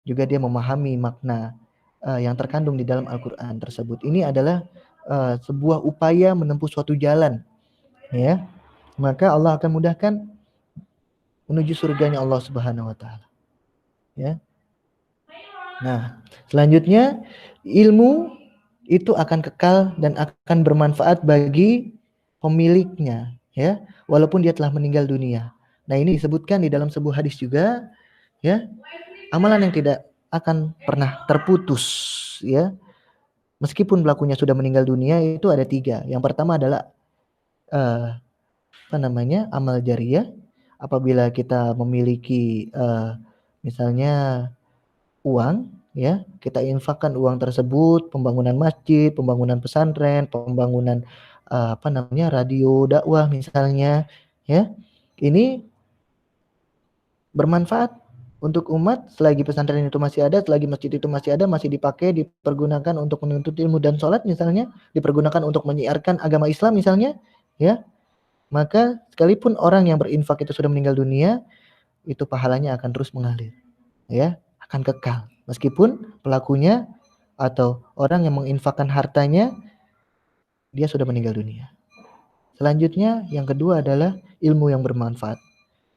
juga dia memahami makna yang terkandung di dalam Al-Quran tersebut. Ini adalah sebuah upaya menempuh suatu jalan, ya. maka Allah akan mudahkan menuju surganya Allah Subhanahu wa taala. Ya. Nah, selanjutnya ilmu itu akan kekal dan akan bermanfaat bagi pemiliknya, ya, walaupun dia telah meninggal dunia. Nah, ini disebutkan di dalam sebuah hadis juga, ya. Amalan yang tidak akan pernah terputus, ya. Meskipun pelakunya sudah meninggal dunia, itu ada 3. Yang pertama adalah amal jariyah. Apabila kita memiliki misalnya uang, ya, kita infakkan uang tersebut, pembangunan masjid, pembangunan pesantren, pembangunan radio dakwah misalnya, ya. Ini bermanfaat untuk umat selagi pesantren itu masih ada, selagi masjid itu masih ada, masih dipakai, dipergunakan untuk menuntut ilmu dan sholat misalnya, dipergunakan untuk menyiarkan agama Islam misalnya, ya. Maka sekalipun orang yang berinfak itu sudah meninggal dunia, itu pahalanya akan terus mengalir, ya, akan kekal meskipun pelakunya atau orang yang menginfakkan hartanya dia sudah meninggal dunia. Selanjutnya yang kedua adalah ilmu yang bermanfaat,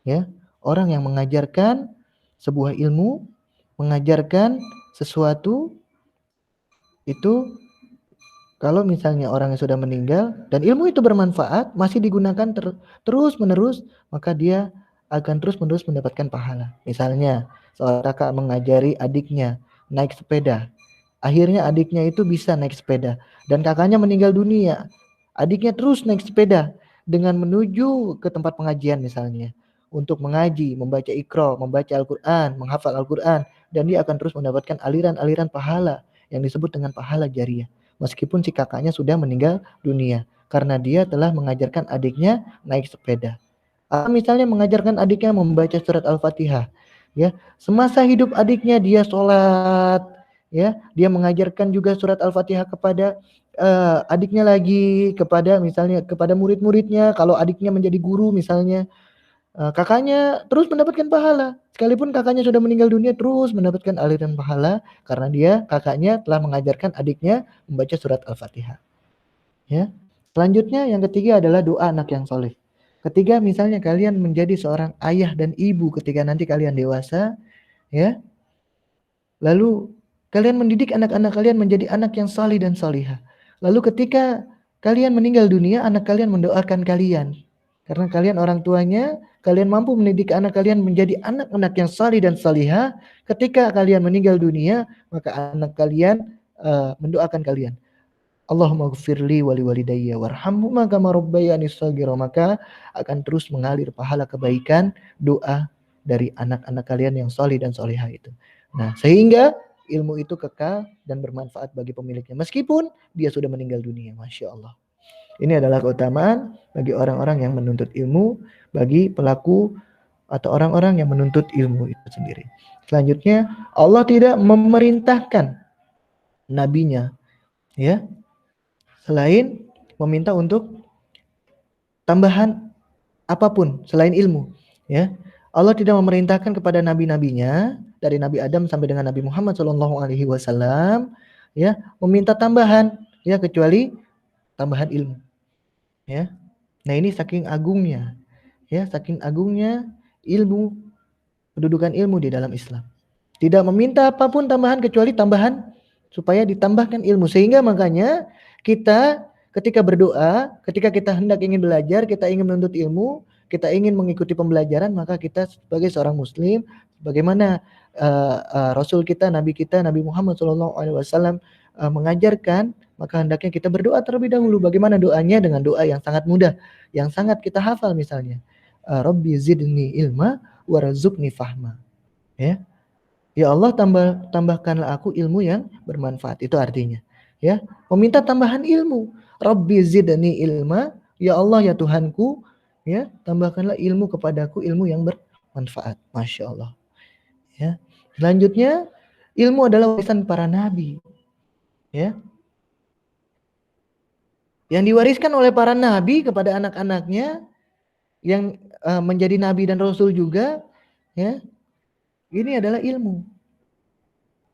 ya. Orang yang mengajarkan sebuah ilmu, mengajarkan sesuatu itu, kalau misalnya orang yang sudah meninggal dan ilmu itu bermanfaat, masih digunakan terus menerus, maka dia akan terus menerus mendapatkan pahala. Misalnya seorang kakak mengajari adiknya naik sepeda, akhirnya adiknya itu bisa naik sepeda dan kakaknya meninggal dunia. Adiknya terus naik sepeda dengan menuju ke tempat pengajian misalnya untuk mengaji, membaca Iqra, membaca Al-Qur'an, menghafal Al-Qur'an, dan dia akan terus mendapatkan aliran-aliran pahala yang disebut dengan pahala jariyah. Meskipun si kakaknya sudah meninggal dunia, karena dia telah mengajarkan adiknya naik sepeda. Atau misalnya mengajarkan adiknya membaca surat Al-Fatihah, ya. Semasa hidup adiknya dia sholat, ya. Dia mengajarkan juga surat Al-Fatihah kepada adiknya lagi, kepada misalnya kepada murid-muridnya. Kalau adiknya menjadi guru misalnya, kakaknya terus mendapatkan pahala. Sekalipun kakaknya sudah meninggal dunia, terus mendapatkan aliran pahala karena kakaknya telah mengajarkan adiknya membaca surat Al-Fatihah. Ya. Selanjutnya yang ketiga adalah doa anak yang soleh. Ketiga, misalnya kalian menjadi seorang ayah dan ibu ketika nanti kalian dewasa, ya. Lalu kalian mendidik anak-anak kalian menjadi anak yang salih dan salihah. Lalu ketika kalian meninggal dunia, anak kalian mendoakan kalian. Karena kalian orang tuanya, kalian mampu mendidik anak kalian menjadi anak-anak yang salih dan salihah. Ketika kalian meninggal dunia, maka anak kalian mendoakan kalian. Allahumma gfirli wali walidayya warhamhuma kama rabbayani shaghira, maka akan terus mengalir pahala kebaikan doa dari anak-anak kalian yang salih dan salihah itu. Nah, sehingga ilmu itu kekal dan bermanfaat bagi pemiliknya meskipun dia sudah meninggal dunia. Masya Allah. Ini adalah keutamaan bagi orang-orang yang menuntut ilmu, bagi pelaku atau orang-orang yang menuntut ilmu itu sendiri. Selanjutnya, Allah tidak memerintahkan nabinya, ya, selain meminta untuk tambahan apapun selain ilmu, ya. Allah tidak memerintahkan kepada nabi-nabinya dari Nabi Adam sampai dengan Nabi Muhammad SAW, ya, meminta tambahan, ya, kecuali tambahan ilmu, ya. Nah, ini saking agungnya, ya, saking agungnya ilmu, kedudukan ilmu di dalam Islam. Tidak meminta apapun tambahan kecuali tambahan supaya ditambahkan ilmu. Sehingga makanya kita ketika berdoa, ketika kita hendak ingin belajar, kita ingin menuntut ilmu, kita ingin mengikuti pembelajaran, maka kita sebagai seorang muslim, bagaimana Rasul kita, Nabi Muhammad SAW mengajarkan, maka hendaknya kita berdoa terlebih dahulu. Bagaimana doanya? Dengan doa yang sangat mudah, yang sangat kita hafal misalnya. Rabbi zidni ilma warzuqni fahma. Ya. Ya Allah, tambahkanlah aku ilmu yang bermanfaat. Itu artinya, ya, meminta tambahan ilmu. Rabbi zidni ilma, ya Allah, ya Tuhanku, ya, tambahkanlah ilmu kepadaku, ilmu yang bermanfaat. Masya Allah. Ya. Selanjutnya, ilmu adalah warisan para nabi, ya, yang diwariskan oleh para nabi kepada anak-anaknya yang menjadi nabi dan rasul juga, ya. Ini adalah ilmu.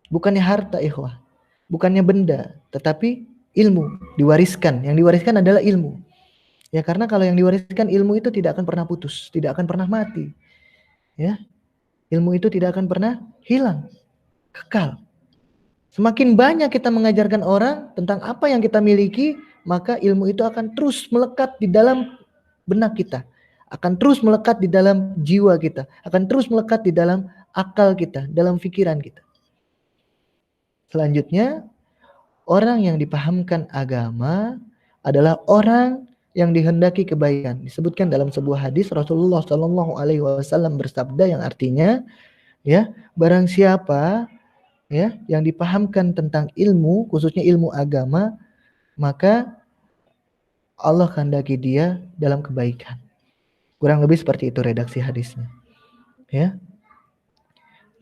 Bukannya harta, ikhwah. Bukannya benda, tetapi ilmu diwariskan. Yang diwariskan adalah ilmu. Ya, karena kalau yang diwariskan ilmu itu tidak akan pernah putus, tidak akan pernah mati. Ya, ilmu itu tidak akan pernah hilang, kekal. Semakin banyak kita mengajarkan orang tentang apa yang kita miliki, maka ilmu itu akan terus melekat di dalam benak kita, akan terus melekat di dalam jiwa kita, akan terus melekat di dalam akal kita, dalam pikiran kita. Selanjutnya, orang yang dipahamkan agama adalah orang yang dihendaki kebaikan. Disebutkan dalam sebuah hadis Rasulullah Shallallahu Alaihi Wasallam bersabda yang artinya, ya, barang siapa ya yang dipahamkan tentang ilmu, khususnya ilmu agama, maka Allah kehendaki dia dalam kebaikan. Kurang lebih seperti itu redaksi hadisnya. Ya.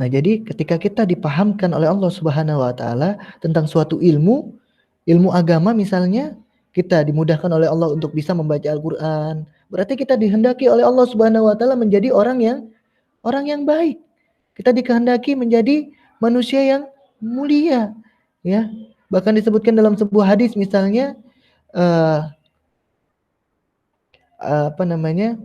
Nah, jadi ketika kita dipahamkan oleh Allah Subhanahu wa taala tentang suatu ilmu, ilmu agama misalnya, kita dimudahkan oleh Allah untuk bisa membaca Al-Qur'an, berarti kita dihendaki oleh Allah Subhanahu wa taala menjadi orang yang baik. Kita dikehendaki menjadi manusia yang mulia, ya. Bahkan disebutkan dalam sebuah hadis misalnya apa namanya?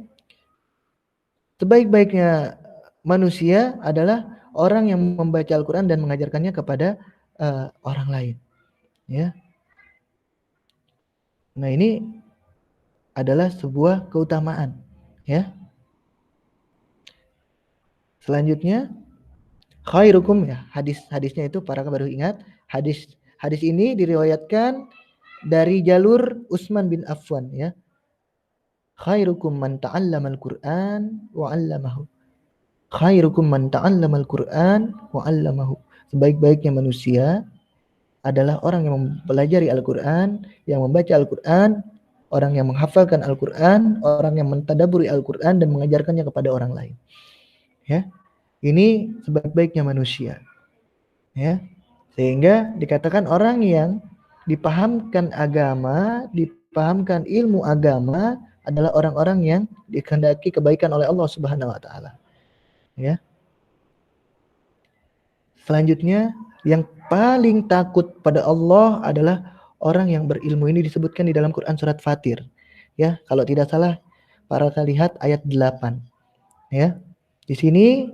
Sebaik-baiknya manusia adalah orang yang membaca Al-Qur'an dan mengajarkannya kepada orang lain, ya. Nah, ini adalah sebuah keutamaan, ya. Selanjutnya khairukum, ya, hadisnya itu para baru ingat, hadis ini diriwayatkan dari jalur Utsman bin Affan, ya. Khairukum man ta'allamal Qur'an wa 'allamahu. Khairukum man ta'allamal Qur'an wa 'allamahu. Sebaik-baiknya manusia adalah orang yang mempelajari Al-Qur'an, yang membaca Al-Qur'an, orang yang menghafalkan Al-Qur'an, orang yang mentadabburi Al-Qur'an dan mengajarkannya kepada orang lain. Ya. Ini sebaik-baiknya manusia. Ya. Sehingga dikatakan orang yang dipahamkan agama, dipahamkan ilmu agama adalah orang-orang yang dikehendaki kebaikan oleh Allah Subhanahu wa taala. Ya. Selanjutnya, yang paling takut pada Allah adalah orang yang berilmu. Ini disebutkan di dalam Quran surat Fatir. Ya, kalau tidak salah para lihat ayat 8. Ya. Di sini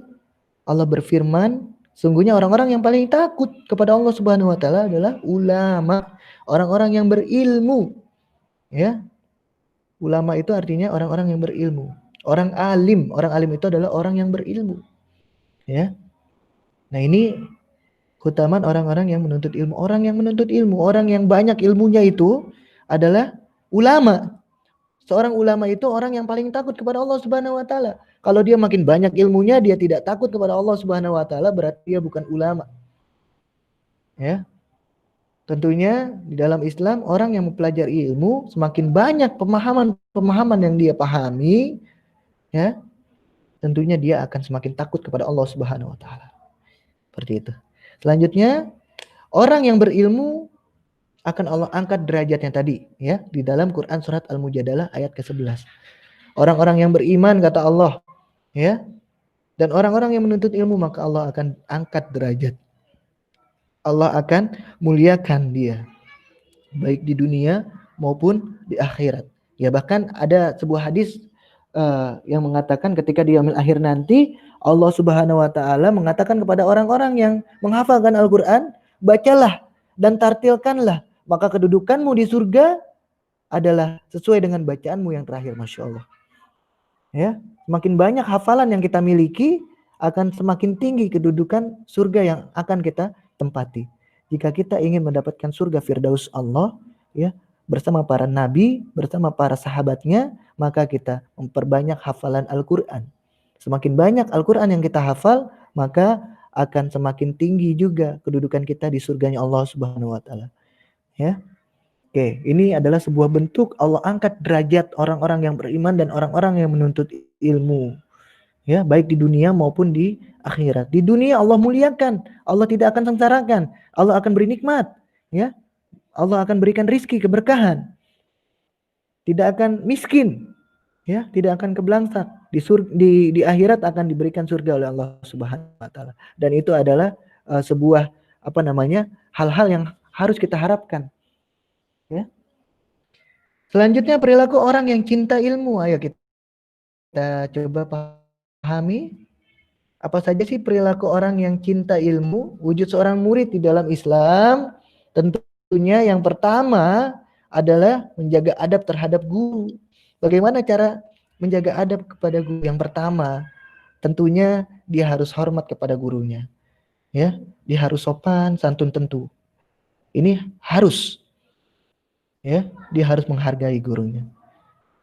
Allah berfirman, sungguhnya orang-orang yang paling takut kepada Allah Subhanahu wa taala adalah ulama, orang-orang yang berilmu. Ya. Ulama itu artinya orang-orang yang berilmu. Orang alim itu adalah orang yang berilmu. Ya. Nah, ini keutamaan orang-orang yang menuntut ilmu. Orang yang menuntut ilmu, orang yang banyak ilmunya itu adalah ulama. Seorang ulama itu orang yang paling takut kepada Allah Subhanahu wa taala. Kalau dia makin banyak ilmunya, dia tidak takut kepada Allah Subhanahu wa taala, berarti dia bukan ulama. Ya. Tentunya di dalam Islam orang yang mempelajari ilmu semakin banyak pemahaman yang dia pahami, ya. Tentunya dia akan semakin takut kepada Allah Subhanahu wa taala. Seperti itu. Selanjutnya, orang yang berilmu akan Allah angkat derajatnya tadi, ya, di dalam Quran surat Al-Mujadalah ayat ke-11. Orang-orang yang beriman kata Allah, ya. Dan orang-orang yang menuntut ilmu maka Allah akan angkat derajat. Allah akan muliakan dia baik di dunia maupun di akhirat. Ya, bahkan ada sebuah hadis yang mengatakan ketika di yaumil akhir nanti Allah Subhanahu wa taala mengatakan kepada orang-orang yang menghafalkan Al-Qur'an, bacalah dan tartilkanlah, maka kedudukanmu di surga adalah sesuai dengan bacaanmu yang terakhir. Masya Allah. Ya, semakin banyak hafalan yang kita miliki akan semakin tinggi kedudukan surga yang akan kita tempati. Jika kita ingin mendapatkan surga Firdaus Allah, ya, bersama para nabi, bersama para sahabatnya, maka kita memperbanyak hafalan Al-Qur'an. Semakin banyak Al-Qur'an yang kita hafal, maka akan semakin tinggi juga kedudukan kita di surganya Allah Subhanahu wa taala. Ya. Oke, ini adalah sebuah bentuk Allah angkat derajat orang-orang yang beriman dan orang-orang yang menuntut ilmu. Ya, baik di dunia maupun di akhirat. Di dunia Allah muliakan, Allah tidak akan sengsarakan, Allah akan beri nikmat, ya. Allah akan berikan rizki, keberkahan. Tidak akan miskin, ya, tidak akan kebelangsak. Di akhirat akan diberikan surga oleh Allah Subhanahu wa taala. Dan itu adalah sebuah hal-hal yang harus kita harapkan. Ya. Selanjutnya perilaku orang yang cinta ilmu. Ayo kita coba pahami apa saja sih perilaku orang yang cinta ilmu. Wujud seorang murid di dalam Islam tentunya yang pertama adalah menjaga adab terhadap guru. Bagaimana cara menjaga adab kepada guru? Yang pertama, tentunya dia harus hormat kepada gurunya. Ya, dia harus sopan, santun tentu. Ini harus, ya, dia harus menghargai gurunya.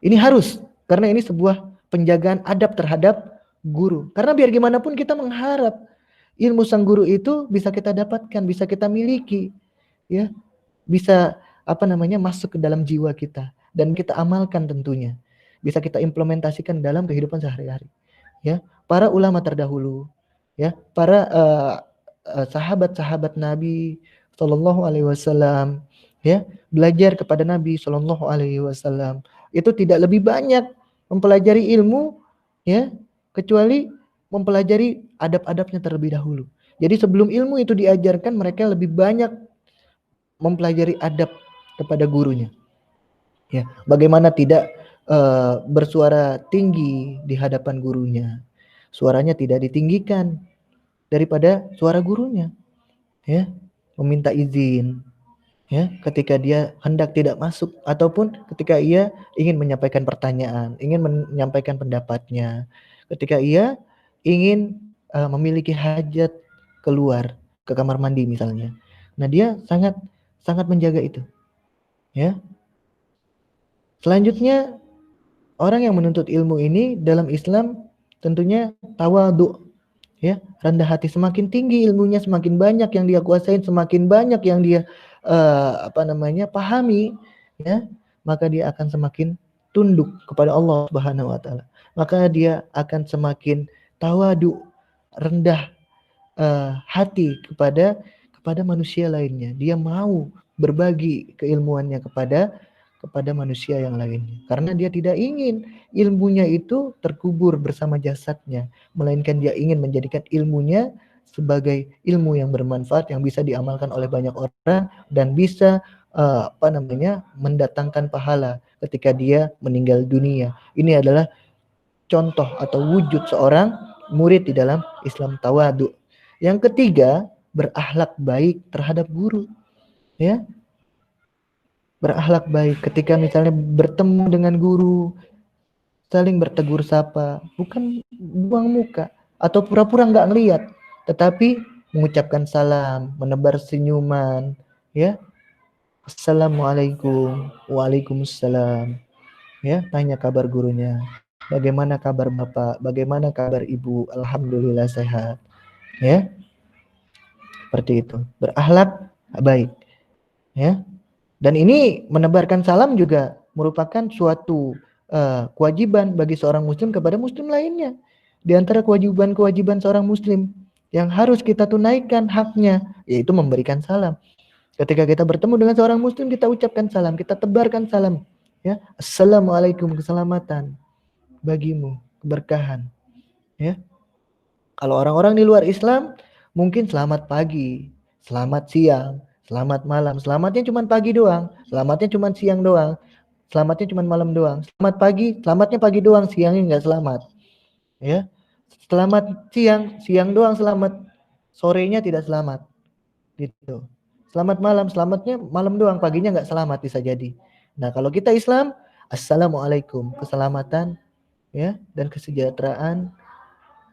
Ini harus, karena ini sebuah penjagaan adab terhadap guru. Karena biar gimana pun kita mengharap ilmu sang guru itu bisa kita dapatkan, bisa kita miliki, ya, bisa masuk ke dalam jiwa kita dan kita amalkan tentunya, bisa kita implementasikan dalam kehidupan sehari-hari. Ya, para ulama terdahulu, ya, para sahabat-sahabat Nabi Shallallahu Alaihi Wasallam, ya, belajar kepada Nabi Shallallahu Alaihi Wasallam itu tidak lebih banyak mempelajari ilmu, ya, kecuali mempelajari adab-adabnya terlebih dahulu. Jadi sebelum ilmu itu diajarkan, mereka lebih banyak mempelajari adab kepada gurunya. Ya, bagaimana tidak bersuara tinggi di hadapan gurunya, suaranya tidak ditinggikan daripada suara gurunya, ya, meminta izin, ya, ketika dia hendak tidak masuk ataupun ketika ia ingin menyampaikan pertanyaan, ingin menyampaikan pendapatnya, ketika ia ingin memiliki hajat keluar ke kamar mandi misalnya. Nah, dia sangat menjaga itu, ya. Selanjutnya, orang yang menuntut ilmu ini dalam Islam tentunya tawadhu, ya, rendah hati. Semakin tinggi ilmunya, semakin banyak yang dia kuasain, semakin banyak yang dia pahami, ya, maka dia akan semakin tunduk kepada Allah Subhanahu wa taala. Maka dia akan semakin tawadhu, rendah hati kepada manusia lainnya. Dia mau berbagi keilmuannya kepada manusia yang lainnya, karena dia tidak ingin ilmunya itu terkubur bersama jasadnya, melainkan dia ingin menjadikan ilmunya sebagai ilmu yang bermanfaat, yang bisa diamalkan oleh banyak orang dan bisa mendatangkan pahala ketika dia meninggal dunia. Ini adalah contoh atau wujud seorang murid di dalam Islam, tawadhu. Yang ketiga, berakhlak baik terhadap guru, ya. Berakhlak baik ketika misalnya bertemu dengan guru, saling bertegur sapa, bukan buang muka atau pura-pura nggak ngelihat, tetapi mengucapkan salam, menebar senyuman, ya. Assalamualaikum, waalaikumsalam, ya, tanya kabar gurunya, bagaimana kabar bapak, bagaimana kabar ibu, alhamdulillah sehat, ya, seperti itu, berakhlak baik, ya. Dan ini menebarkan salam juga merupakan suatu kewajiban bagi seorang muslim kepada muslim lainnya. Di antara kewajiban-kewajiban seorang muslim yang harus kita tunaikan haknya, yaitu memberikan salam. Ketika kita bertemu dengan seorang muslim, kita ucapkan salam, kita tebarkan salam, ya. Assalamualaikum, keselamatan bagimu, keberkahan, ya. Kalau orang-orang di luar Islam mungkin selamat pagi, selamat siang, selamat malam. Selamatnya cuma pagi doang, selamatnya cuma siang doang, selamatnya cuma malam doang. Selamat pagi, selamatnya pagi doang, siangnya nggak selamat, ya. Selamat siang, siang doang selamat, sorenya tidak selamat, gitu. Selamat malam, selamatnya malam doang, paginya nggak selamat, bisa jadi. Nah, kalau kita Islam, assalamualaikum, keselamatan, ya, dan kesejahteraan,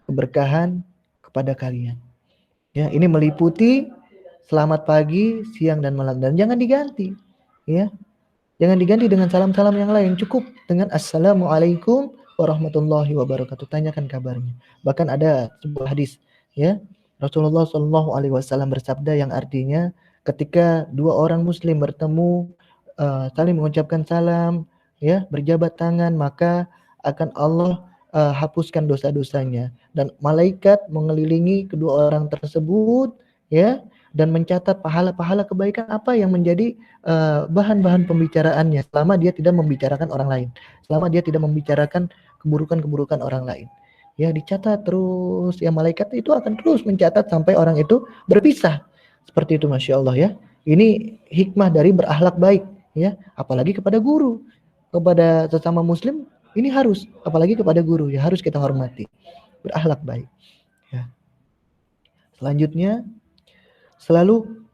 keberkahan kepada kalian. Ya, ini meliputi selamat pagi, siang dan malam, dan jangan diganti, ya. Jangan diganti dengan salam-salam yang lain, cukup dengan assalamualaikum warahmatullahi wabarakatuh. Tanyakan kabarnya. Bahkan ada sebuah hadis, ya, Rasulullah Shallallahu Alaihi Wasallam bersabda yang artinya ketika dua orang muslim bertemu, saling mengucapkan salam, ya, berjabat tangan, maka akan Allah hapuskan dosa-dosanya, dan malaikat mengelilingi kedua orang tersebut, ya, dan mencatat pahala-pahala kebaikan apa yang menjadi bahan-bahan pembicaraannya selama dia tidak membicarakan orang lain, selama dia tidak membicarakan keburukan-keburukan orang lain. Ya, dicatat terus, ya, malaikat itu akan terus mencatat sampai orang itu berpisah. Seperti itu, Masya Allah, ya. Ini hikmah dari berakhlak baik, ya, apalagi kepada guru. kepada sesama muslim ini harus, apalagi kepada guru ya harus kita hormati, berakhlak baik ya. Selanjutnya, selalu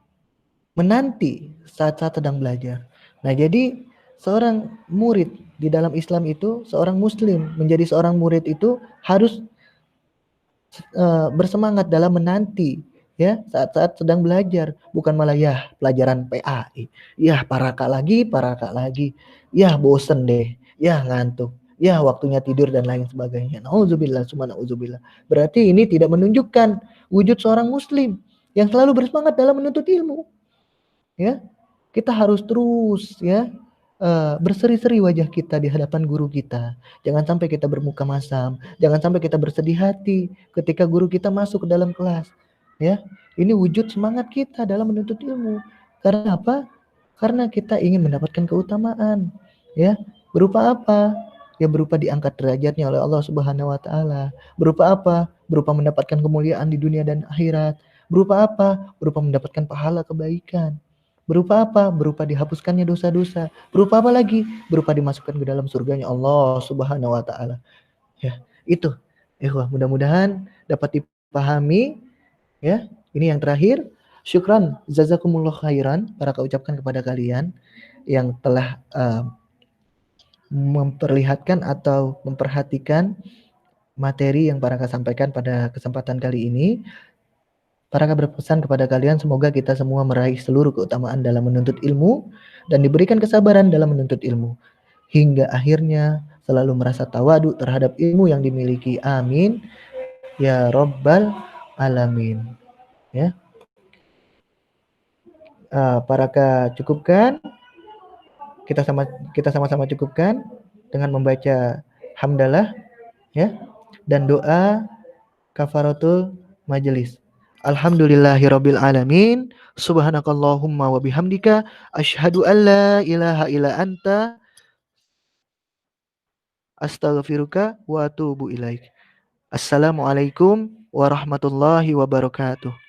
menanti saat-saat sedang belajar. Nah, jadi seorang murid di dalam Islam itu, seorang muslim menjadi seorang murid itu harus bersemangat dalam menanti ya saat-saat sedang belajar, bukan malah ya pelajaran PAI, ya paraka lagi, ya bosen deh, ya ngantuk, ya waktunya tidur dan lain sebagainya. Nauzubillah, summa nauzubillah. Berarti ini tidak menunjukkan wujud seorang muslim yang selalu bersemangat dalam menuntut ilmu. Ya, kita harus terus ya berseri-seri wajah kita di hadapan guru kita. Jangan sampai kita bermuka masam, jangan sampai kita bersedih hati ketika guru kita masuk ke dalam kelas. Ya, ini wujud semangat kita dalam menuntut ilmu. Karena apa? Karena kita ingin mendapatkan keutamaan. Ya, berupa apa? Ya berupa diangkat derajatnya oleh Allah Subhanahu wa taala. Berupa apa? Berupa mendapatkan kemuliaan di dunia dan akhirat. Berupa apa? Berupa mendapatkan pahala kebaikan. Berupa apa? Berupa dihapuskannya dosa-dosa. Berupa apa lagi? Berupa dimasukkan ke dalam surganya Allah Subhanahu wa taala. Ya, itu. Mudah-mudahan dapat dipahami ya. Ini yang terakhir. Syukran jazakumullah khairan para ucapkan kepada kalian yang telah memperlihatkan atau memperhatikan materi yang Baraka sampaikan pada kesempatan kali ini. Baraka berpesan kepada kalian semoga kita semua meraih seluruh keutamaan dalam menuntut ilmu dan diberikan kesabaran dalam menuntut ilmu hingga akhirnya selalu merasa tawadu terhadap ilmu yang dimiliki. Amin ya rabbal alamin. Ya, Baraka cukupkan, kita sama-sama cukupkan dengan membaca hamdalah ya dan doa kafaratul majelis. Alhamdulillahirabbil alamin. Subhanakallahumma wa bihamdika asyhadu an la ilaha illa anta astaghfiruka wa atubu ilaik. Assalamualaikum warahmatullahi wabarakatuh.